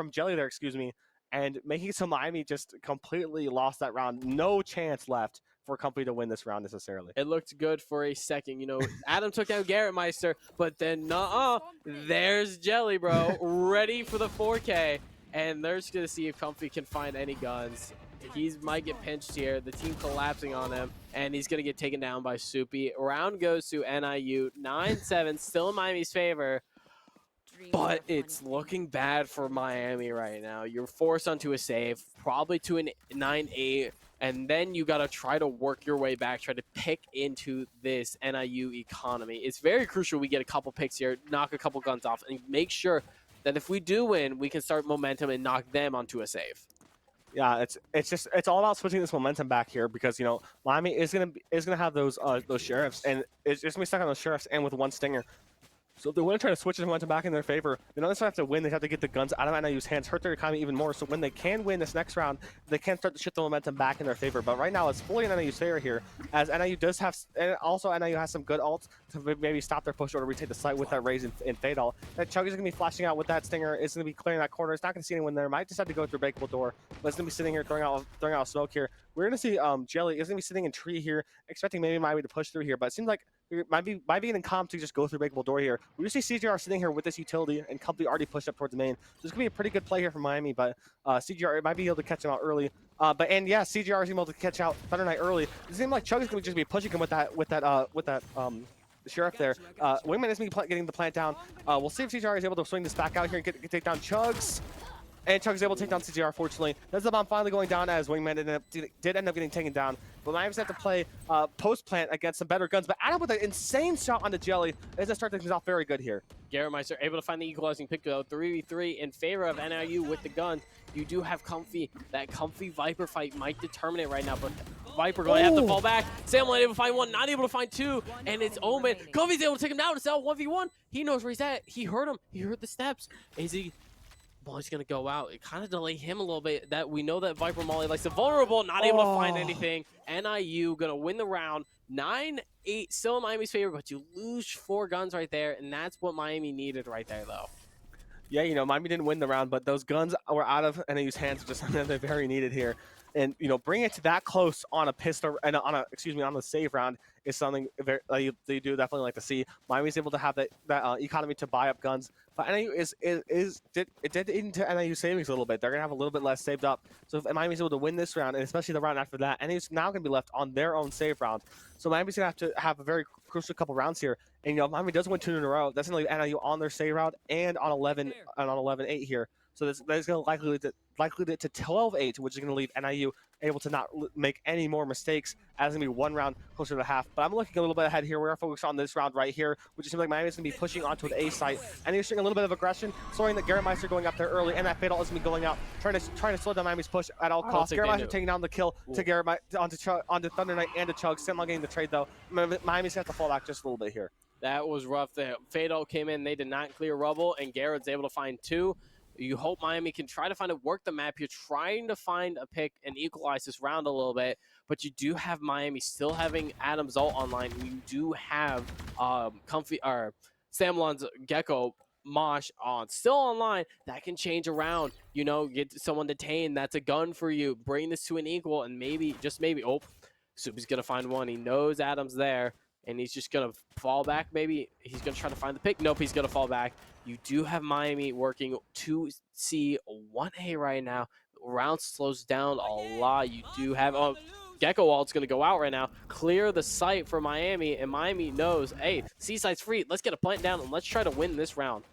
Jelly there, excuse me, and making it so Miami just completely lost that round. No chance left for Company to win this round necessarily. It looked good for a second. Adam took down Garrett Meister, but then there's Jelly, bro, ready for the 4K. And they're just going to see if Comfy can find any guns. He might get pinched here. The team collapsing on him, and he's going to get taken down by Soupy. Round goes to NIU. 9-7, still in Miami's favor. But it's looking bad for Miami right now. You're forced onto a save, probably to a 9-8, and then you got to try to work your way back, try to pick into this NIU economy. It's very crucial we get a couple picks here, knock a couple guns off, and make sure that if we do win, we can start momentum and knock them onto a save. Yeah, it's all about switching this momentum back here because Miami is gonna have those sheriffs, and it's just gonna be stuck on those sheriffs and with one stinger. So if they want to try to switch the momentum back in their favor, they don't necessarily have to win. They have to get the guns out of NIU's hands, hurt their economy even more. So when they can win this next round, they can start to shift the momentum back in their favor. But right now, it's fully in NIU's favor here, as NIU does have, and also NIU has some good ults to maybe stop their push or to retake the site with that raise and fade ult. That Chug is going to be flashing out with that stinger. It's going to be clearing that corner. It's not going to see anyone there. Might just have to go through breakable door, but it's going to be sitting here throwing out smoke here. We're going to see Jelly is going to be sitting in tree here, expecting maybe Miami to push through here, but it seems like it might be getting calm to just go through breakable door here. We just see CGR sitting here with this utility, and Company already pushed up towards the main. So it's going to be a pretty good play here from Miami, but CGR might be able to catch him out early. CGR is able to catch out Thunder Knight early. It seems like Chug is going to just be pushing him with that sheriff there. Wingman is getting the plant down. We'll see if CGR is able to swing this back out here and get take down Chugs. And Chug is able to take down CGR, fortunately. That's the bomb finally going down as Wingman did end up getting taken down. But Miami's have to play post-plant against some better guns. But Adam with an insane shot on the Jelly is going to start things off very good here. Garrett Meister able to find the equalizing pick, though. 3v3 in favor of NIU with the gun. You do have Comfy. That Comfy Viper fight might determine it right now, but Viper going to have to fall back. Sam not able to find one, not able to find two, and it's Omen. Comfy's able to take him down. It's now 1v1. He knows where he's at. He heard him. He heard the steps. Is he... Molly's going to go out. It kind of delay him a little bit. That we know that Viper Molly likes the vulnerable, not able to find anything. NIU going to win the round. 9-8, still in Miami's favor, but you lose 4 guns right there, and that's what Miami needed right there, though. Yeah, Miami didn't win the round, but those guns were out of NIU's hands, just something that they're very needed here. And bring it to that close on a pistol and on the save round is something they do definitely like to see. Miami's able to have that economy to buy up guns, but NIU did into NIU savings a little bit. They're gonna have a little bit less saved up. So if Miami's able to win this round, and especially the round after that, NIU's now gonna be left on their own save round. So Miami's gonna have to have a very crucial couple rounds here. And Miami does win 2 in a row. That's gonna leave NIU on their save round and on 11-8 here. So that's going to likely to 12-8, which is going to leave NIU able to not make any more mistakes, as it's going to be 1 round closer to half. But I'm looking a little bit ahead here. We're focused on this round right here, which seems like Miami's going to be pushing onto the A site. And they're showing a little bit of aggression, showing that Garrett Meister going up there early, and that Fatal is going to be going out, trying to slow down Miami's push at all costs. Garrett Meister taking down the kill to Garrett onto Thunder Knight and to Chug. Sandlot getting the trade, though. Miami's going to have to fall back just a little bit here. That was rough. The Fatal came in. They did not clear rubble, and Garrett's able to find 2. You hope Miami can try to work the map here, trying to find a pick and equalize this round a little bit. But you do have Miami still having Adam's ult online. You do have Samlon's Gecko Mosh on still online. That can change around. Get someone detained. That's a gun for you. Bring this to an equal, and maybe, just maybe, Soupy's gonna find one. He knows Adam's there, and he's just gonna fall back. Maybe he's gonna try to find the pick. Nope, he's gonna fall back. You do have Miami working 2C, 1A right now. Round slows down a lot. You do have Gecko Walt's going to go out right now, clear the site for Miami, and Miami knows, hey, C-site's free. Let's get a plant down, and let's try to win this round.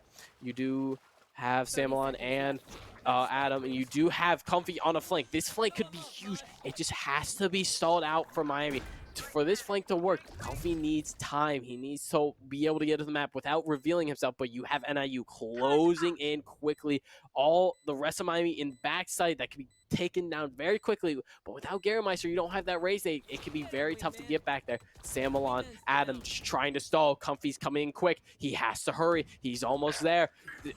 You do have Samelon and Adam, and you do have Comfy on a flank. This flank could be huge. It just has to be stalled out for Miami. For this flank to work, Comfy needs time. He needs to be able to get to the map without revealing himself, but you have NIU closing in quickly. All the rest of Miami in backside that can be taken down very quickly, but without Garemeister, you don't have that raise. It can be very tough to get back there. Samelon, Adam just trying to stall. Comfy's coming in quick. He has to hurry. He's almost there.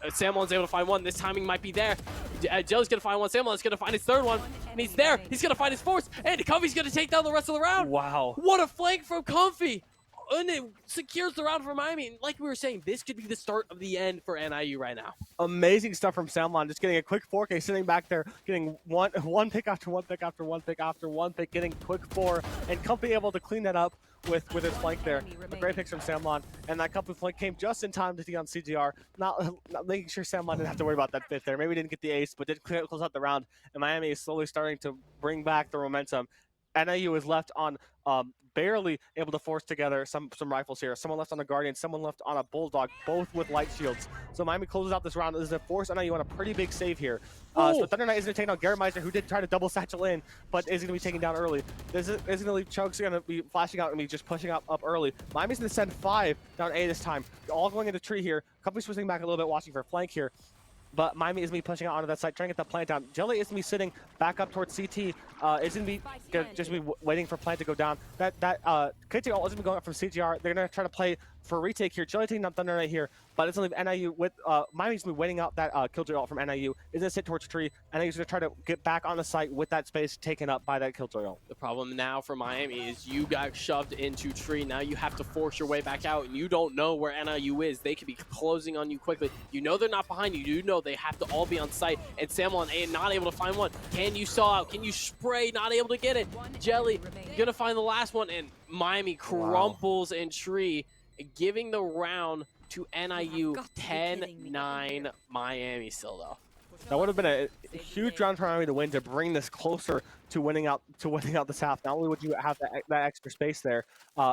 Samelon's able to find one. This timing might be there. Jelly's going to find one. Samelon's going to find his third one, and he's there. He's going to find his fourth, and Comfy's going to take down the rest of the round. Wow. What a flank from Comfy. And it secures the round for Miami. And like we were saying, this could be the start of the end for NIU right now. Amazing stuff from Samelon, just getting a quick 4K, sitting back there, getting one pick after one pick after one pick after one pick, getting quick 4, and Comfy able to clean that up with his flank there. A great picks from Samelon, and that Comfy flank came just in time to see on CGR, not making sure Samelon didn't have to worry about that fifth there. Maybe didn't get the ace, but did close out the round, and Miami is slowly starting to bring back the momentum. NIU is left on barely able to force together some rifles here. Someone left on a Guardian, someone left on a Bulldog, both with light shields. So Miami closes out this round. This is a force NIU on a pretty big save here. So Thunder Knight is going to take down Garemeister, who did try to double satchel in, but is going to be taken down early. This is going to leave Chug's going to be flashing out and be just pushing up early. Miami's going to send 5 down A this time. All going into tree here. Company's switching back a little bit, watching for a flank here. But Miami is going to be pushing out onto that side, trying to get the plant down. Jelly is going to be sitting back up towards CT. Is going to be just be waiting for plant to go down. That KT ult isn't going up from CGR. They're going to try to play for a retake here. Jelly taking down Thunder Knight here, but it's going to leave NIU with Miami's going to be waiting out that Killjoy ult from NIU. Is going to sit towards tree. NIU's going to try to get back on the site with that space taken up by that Killjoy ult. The problem now for Miami is you got shoved into tree. Now you have to force your way back out, and you don't know where NIU is. They could be closing on you quickly. You know they're not behind you. You know they have to all be on site. And Samelon A not able to find one. Can you stall out? Can you spray? Not able to get it. Jelly gonna find the last one, and Miami crumples in tree, giving the round to NIU. 10-9 Miami still though. That would have been a huge round for Miami to win, to bring this closer to winning out this half. Not only would you have that extra space there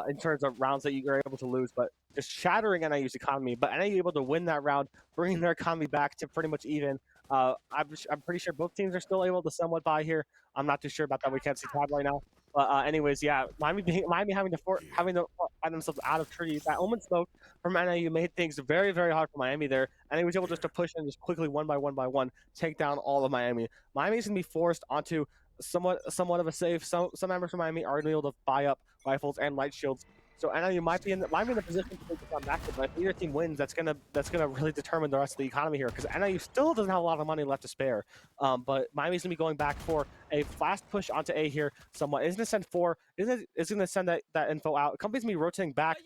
in terms of rounds that you are able to lose, but just shattering NIU's economy. But NIU able to win that round, bringing their economy back to pretty much even. I'm pretty sure both teams are still able to somewhat buy here. I'm not too sure about that. We can't see tab right now. But anyways, yeah, Miami having to find themselves out of tree. That Omen smoke from NIU made things very, very hard for Miami there, and he was able just to push in just quickly one by one, take down all of Miami. Miami's gonna be forced onto somewhat of a save. Some members from Miami are gonna be able to buy up rifles and light shields. So NIU might be in the position to take this on back, but if either team wins, that's gonna really determine the rest of the economy here, because NIU still doesn't have a lot of money left to spare. But Miami's gonna be going back for a fast push onto A here. Somewhat is gonna send 4. Is gonna send that info out. Company's gonna be rotating back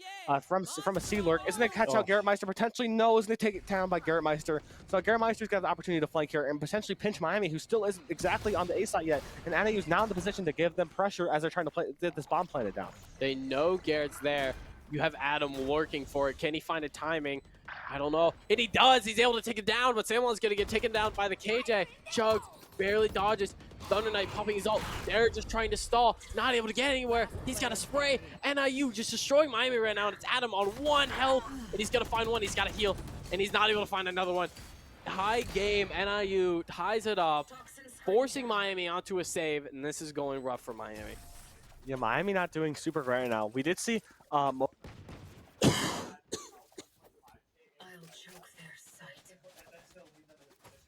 from a C lurk. Is gonna catch out Garemeister potentially. No, is gonna take it down by Garemeister. So Garemeister's got the opportunity to flank here and potentially pinch Miami, who still isn't exactly on the A site yet. And NIU's now in the position to give them pressure as they're trying to play this bomb planted down. They know Garrett's there. You have Adam working for it. Can he find a timing? I don't know. And he does. He's able to take it down, but Samelon's going to get taken down by the KJ. Chug barely dodges. Thunder Knight popping his ult. They're just trying to stall. Not able to get anywhere. He's got a spray. NIU just destroying Miami right now, and it's Adam on 1 health. And he's going to find one. He's got to heal, and he's not able to find another one. High game. NIU ties it up, forcing Miami onto a save, and this is going rough for Miami. Yeah, Miami not doing super great right now. We did see to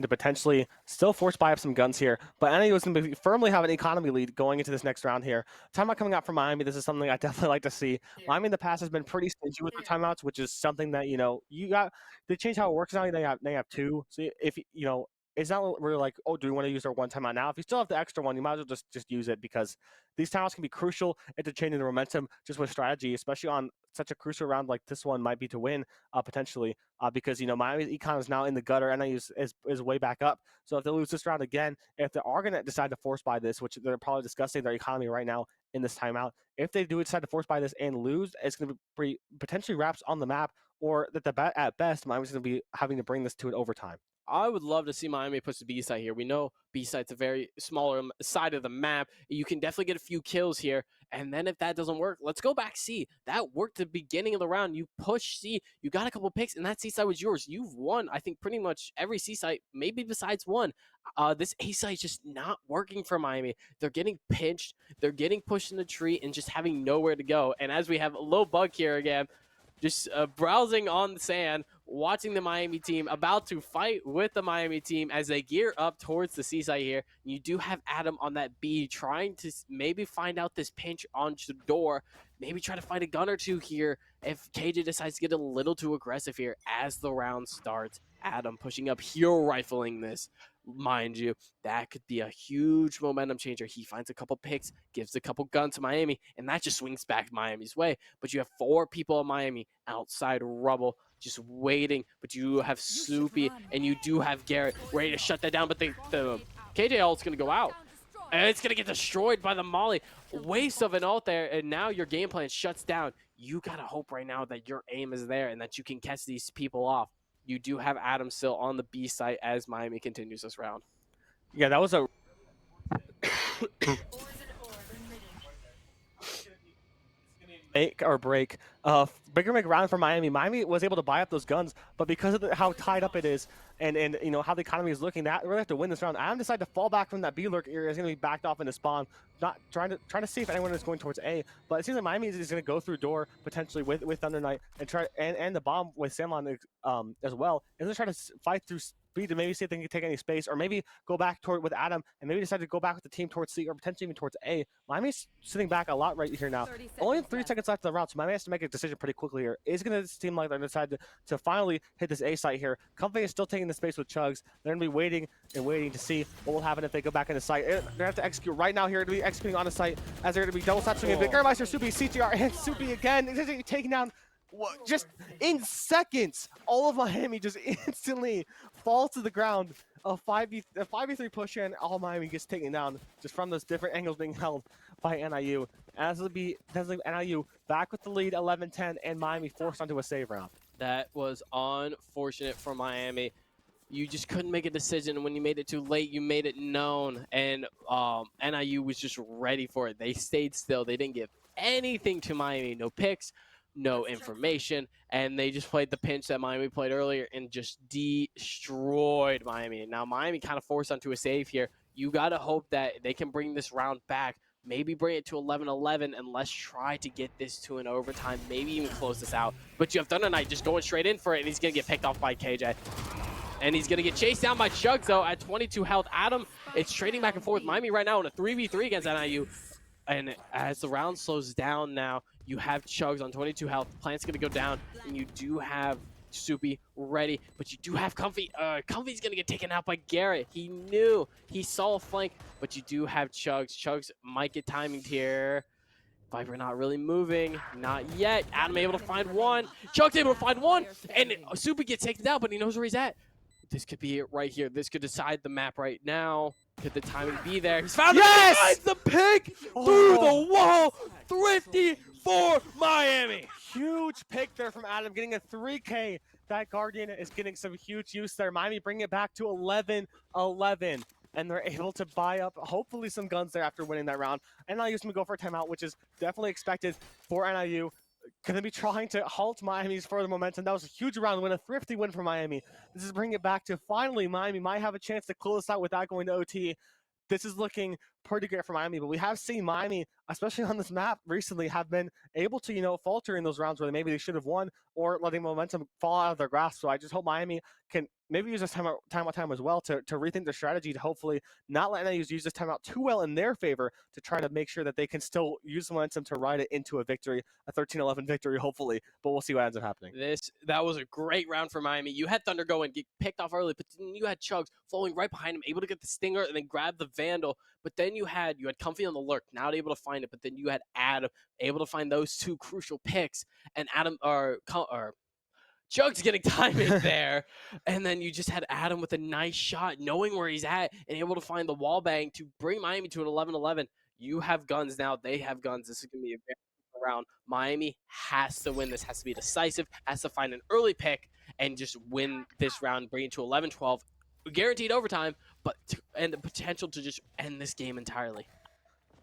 potentially still force buy up some guns here, but NIU is going to firmly have an economy lead going into this next round here. Timeout coming out from Miami. This is something I definitely like to see. Miami in the past has been pretty stingy with the timeouts, which is something that they change how it works now. They have 2. So if it's not really like, oh, do we want to use our one timeout now? If you still have the extra one, you might as well just use it, because these timeouts can be crucial into changing the momentum just with strategy, especially on such a crucial round like this one might be to win potentially, because Miami's econ is now in the gutter, and NIU is way back up. So if they lose this round again, if they are going to decide to force buy this, which they're probably discussing their economy right now in this timeout, if they do decide to force buy this and lose, it's going to be potentially wraps on the map or that at best Miami's going to be having to bring this to an overtime. I would love to see Miami push the B side here. We know B side's a very smaller side of the map. You can definitely get a few kills here. And then if that doesn't work, let's go back C. That worked at the beginning of the round. You push C, you got a couple picks, and that C side was yours. You've won, I think, pretty much every C side, maybe besides one. This A side is just not working for Miami. They're getting pinched, they're getting pushed in the tree, and just having nowhere to go. And as we have a little bug here again, just browsing on the sand, watching the Miami team about to fight with the Miami team as they gear up towards the seaside here. You do have Adam on that B trying to maybe find out this pinch on the door, maybe try to find a gun or two here if KJ decides to get a little too aggressive here as the round starts. Adam pushing up, hero rifling this. Mind you, that could be a huge momentum changer. He finds a couple picks, gives a couple guns to Miami, and that just swings back Miami's way. But you have 4 people in Miami outside rubble just waiting. But you have Soupy and you do have Garrett ready to shut that down. But the KJ ult's going to go out. And it's going to get destroyed by the Molly. Waste of an ult there, and now your game plan shuts down. You got to hope right now that your aim is there and that you can catch these people off. You do have Adam still on the B site as Miami continues this round. Yeah, that was a make or break. Break or make round for Miami. Miami was able to buy up those guns, but because of how tied up it is and you know how the economy is looking, that really have to win this round. Adam decided to fall back from that B lurk area. Is going to be backed off into spawn, not trying to see if anyone is going towards A. But it seems like Miami is going to go through door potentially with Thunder Knight and try and the bomb with Sandlon as well. And they're trying to fight through B to maybe see if they can take any space, or maybe go back toward with Adam and maybe decide to go back with the team towards C or potentially even towards A. Miami's sitting back a lot right here now. Only 3 seconds left in the round, so Miami has to make a decision pretty quickly here. Is going to seem like they're going to decide to finally hit this A site here. Comfy is still taking the space with Chugs. They're going to be waiting and waiting to see what will happen if they go back into site. They're going to have to execute right now here to be executing on the site as they're going to be double snatching it. Germeister, Soupy, CTR, and Soupy again. They're taking down just in seconds. All of Miami just instantly falls to the ground. A 5v3 push in, all Miami gets taken down just from those different angles being held by NIU. As it'll be NIU back with the lead 11-10 and Miami forced onto a save round. That was unfortunate for Miami. You just couldn't make a decision. When you made it too late, you made it known. And NIU was just ready for it. They stayed still. They didn't give anything to Miami. No picks, no information. And they just played the pinch that Miami played earlier and just destroyed Miami. Now, Miami kind of forced onto a save here. You got to hope that they can bring this round back. Maybe bring it to 11-11 and let's try to get this to an overtime. Maybe even close this out. But you have Thunder Knight just going straight in for it, and he's going to get picked off by KJ. And he's going to get chased down by Chugs, though, at 22 health. Adam, it's trading back and forth. Miami right now in a 3v3 against NIU. And as the round slows down now, you have Chugs on 22 health. Plant's going to go down, and you do have Soupy ready, but you do have Comfy. Comfy's gonna get taken out by Garrett. He knew, he saw a flank, but you do have Chugs. Chugs might get timing here. Viper not really moving, not yet. Adam able to find one. Chugs able to find one, and Soupy gets taken down, but he knows where he's at. This could be it right here. This could decide the map right now. Could the timing be there? He's found it. Finds the pick through the wall. Thrifty for Miami. Huge pick there from Adam, getting a 3K. That Guardian is getting some huge use there. Miami bringing it back to 11-11. And they're able to buy up, hopefully, some guns there after winning that round. NIU's going to go for a timeout, which is definitely expected for NIU. Going to be trying to halt Miami's further momentum. That was a huge round win, a thrifty win for Miami. This is bringing it back to finally Miami might have a chance to close this out without going to OT. This is looking pretty great for Miami, but we have seen Miami, especially on this map recently, have been able to, you know, falter in those rounds where maybe they should have won or letting momentum fall out of their grasp. So I just hope Miami can maybe use this timeout as well to rethink their strategy to hopefully not let NIU use this timeout too well in their favor to try to make sure that they can still use the momentum to ride it into a victory, a 13-11 victory, hopefully. But we'll see what ends up happening. That was a great round for Miami. You had Thunder go and get picked off early, but then you had Chugs following right behind him, able to get the Stinger and then grab the Vandal. But then you had Comfy on the lurk, not able to find it. But then you had Adam able to find those 2 crucial picks, and Adam or Chugs getting timing there. And then you just had Adam with a nice shot, knowing where he's at, and able to find the wall bang to bring Miami to an 11-11. You have guns now. They have guns. This is going to be a very round. Miami has to win this, has to be decisive, has to find an early pick and just win this round, bring it to 11-12. Guaranteed overtime, and the potential to just end this game entirely.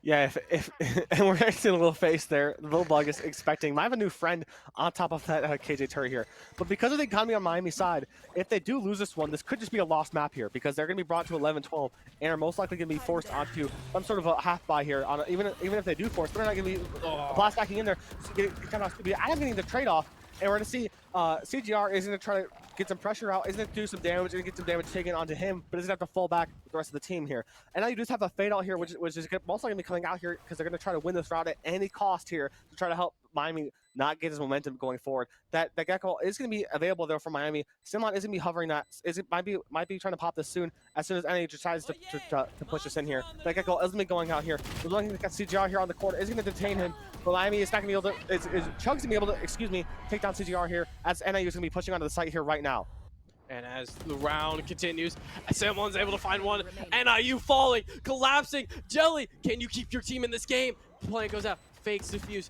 Yeah, if and we're seeing a little face there. The little bug is expecting. I have a new friend on top of that KJ Turry here. But because of the economy on Miami's side, if they do lose this one, this could just be a lost map here because they're going to be brought to 11-12 and are most likely going to be forced onto some sort of a half buy here. Even if they do force, they're not going to be blast backing in there. So kind of I'm getting the trade off. And we're going to see CGR is going to try to get some pressure out, is going to do some damage, and get some damage taken onto him, but is going to have to fall back with the rest of the team here. And now you just have a fade out here, which is most likely going to be coming out here because they're going to try to win this round at any cost here to try to help Miami not get his momentum going forward. That Gecko is going to be available though for Miami. Simon is going to be hovering that. Might be trying to pop this as soon as NA decides to push us in here. That Gecko is going to be going out here. We're looking at CGR here on the corner. Is going to detain him. But Miami is not going to be able to. Chug's going to be able to, take down CGR here as NA is going to be pushing onto the site here right now. And as the round continues, someone's able to find one. NIU falling, collapsing. Jelly, can you keep your team in this game? Plan goes out, fakes defuse.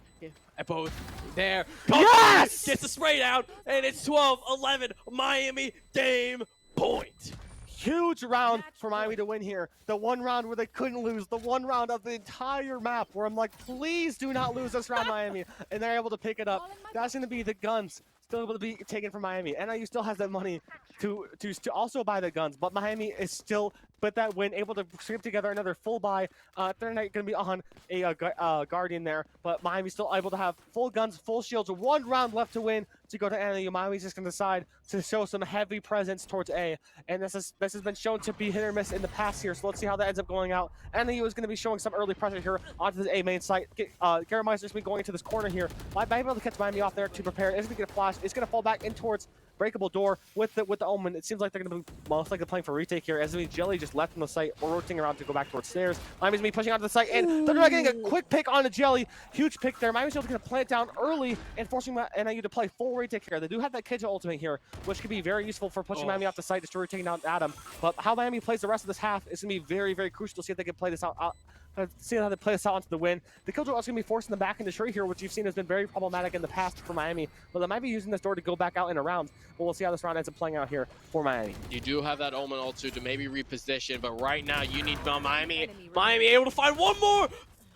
At both there. Yes! Gets the spray down, and it's 12-11. Miami game point. Huge round for Miami to win here. The one round where they couldn't lose. The one round of the entire map where I'm like, please do not lose this round, Miami. And they're able to pick it up. That's going to be the guns still able to be taken from Miami. NIU still has that money to also buy the guns, but Miami is still, with that win, able to scrape together another full buy. They're not going to be on a Guardian there, but Miami's still able to have full guns, full shields, one round left to win to go to NIU. Miami's just going to decide to show some heavy presence towards A, and this has been shown to be hit or miss in the past here, so let's see how that ends up going out. NIU is going to be showing some early pressure here onto the A main site. Garrett Meister's going to be going into this corner here. Might be able to catch Miami off there to prepare. It's going to get a flash. It's going to fall back in towards breakable door with the Omen. It seems like they're going to be most likely playing for retake here, as Jelly just left from the site or rotating around to go back towards stairs. Miami's going to be pushing onto the site, and they're getting a quick pick on the Jelly. Huge pick there. Miami's able to plant down early and forcing NIU to play full retake here. They do have that Kidja ultimate here, which could be very useful for pushing Miami off the site, just taking down Adam. But how Miami plays the rest of this half is going to be very, very crucial to see if they can play this out. See how they play this out onto the win. The Killjoy also going to be forcing them back into Shuri here, which you've seen has been very problematic in the past for Miami. But they might be using this door to go back out in a round. But we'll see how this round ends up playing out here for Miami. You do have that Omen ult to maybe reposition, but right now you need Miami. Miami able to find one more!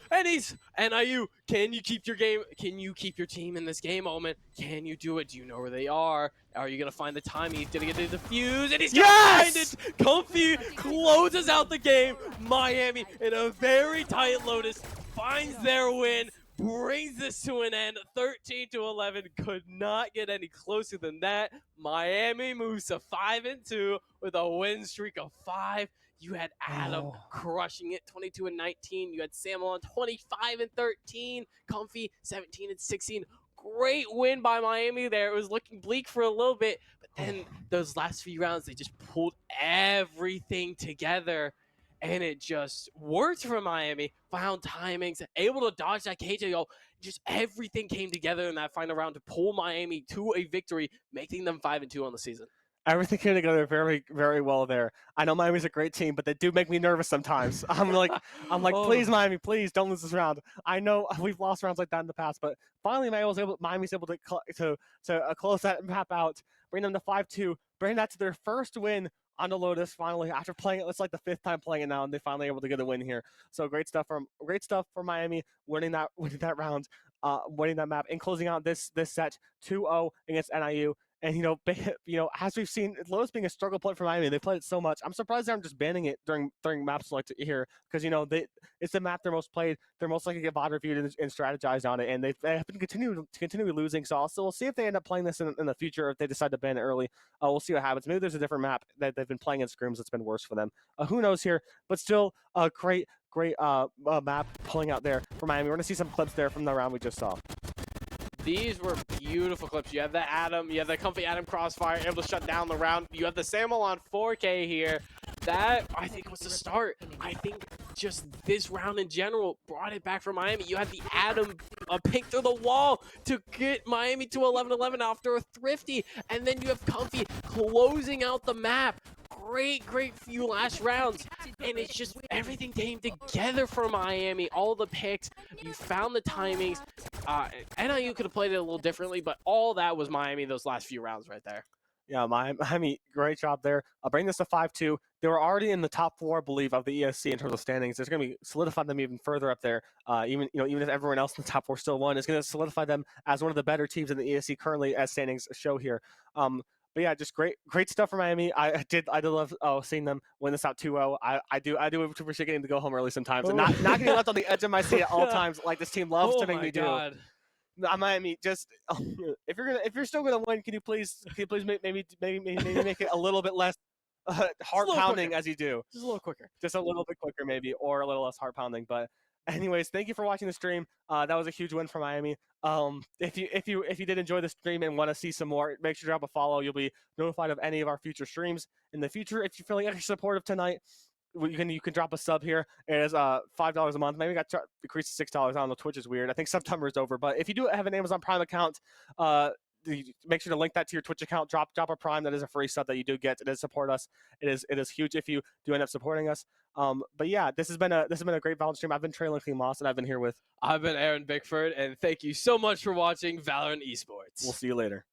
And he's NIU. Can you keep your game? Can you keep your team in this game, Omen? Can you do it? Do you know where they are? Are you gonna find the timing? He's gonna get the defuse, and he's gonna find it. Comfy closes out the game. Miami in a very tight Lotus finds their win, brings this to an end. 13-11. Could not get any closer than that. Miami moves to 5-2 with a win streak of 5. You had Adam crushing it, 22-19. You had Samuel on 25-13. Comfy, 17-16. Great win by Miami there. It was looking bleak for a little bit, but then those last few rounds, they just pulled everything together, and it just worked for Miami. Found timings, able to dodge that KJO. Just everything came together in that final round to pull Miami to a victory, making them 5-2 on the season. Everything came together very, very well there. I know Miami's a great team, but they do make me nervous sometimes. I'm like, please, Miami, please don't lose this round. I know we've lost rounds like that in the past, but finally Miami's able to close that map out, bring them to 5-2, bring that to their first win on the Lotus finally after playing it. It's like the 5th time playing it now, and they finally able to get a win here. So great stuff for Miami, winning that round, winning that map, and closing out this set 2-0 against NIU. And as we've seen, Lotus being a struggle point for Miami, they played it so much. I'm surprised they aren't just banning it during map select here, because it's the map they're most played. They're most likely to get VOD reviewed and strategized on it, and they have been continually losing. So we'll see if they end up playing this in the future, if they decide to ban it early. We'll see what happens. Maybe there's a different map that they've been playing in scrims that's been worse for them. Who knows here? But still, a great map pulling out there for Miami. We're gonna see some clips there from the round we just saw. These were beautiful clips. You have the Adam, you have the Comfy Adam crossfire, able to shut down the round. You have the Samuel on 4K here. That, I think, was the start. I think just this round in general brought it back for Miami. You had the Adam pick through the wall to get Miami to 11-11 after a thrifty. And then you have Comfy closing out the map. Great few last rounds, and it's just everything came together for Miami. All the picks, you found the timings, NIU could have played it a little differently, but all that was Miami those last few rounds right there. Yeah, Miami, great job there. I'll bring this to 5-2. They were already in the top 4, I believe, of the ESC in terms of standings. It's going to be solidify them even further up there. Even if everyone else in the top 4 still won, it's going to solidify them as one of the better teams in the ESC currently, as standings show here. But yeah, just great stuff for Miami. I did love seeing them win this out 2-0. I do appreciate getting to go home early sometimes and not getting left on the edge of my seat at all times like this team loves to make me do. Miami, just if you're still gonna win, can you please maybe make it a little bit less heart pounding as you do, just a little quicker, just a little bit quicker maybe, or a little less heart pounding. But anyways, thank you for watching the stream. That was a huge win for Miami. If you did enjoy the stream and want to see some more, make sure to drop a follow. You'll be notified of any of our future streams in the future. If you're feeling extra supportive tonight, you can drop a sub here. It is $5 a month. Maybe got increased to $6. I don't know. Twitch is weird. I think September is over. But if you do have an Amazon Prime account, make sure to link that to your Twitch account. Drop a Prime. That is a free sub that you do get. It does support us. It is huge if you do end up supporting us. But yeah, this has been a great Valorant stream. I've been Traylon Clean Moss, and I've been here with I've been Aaron Bickford, and thank you so much for watching Valorant Esports. We'll see you later.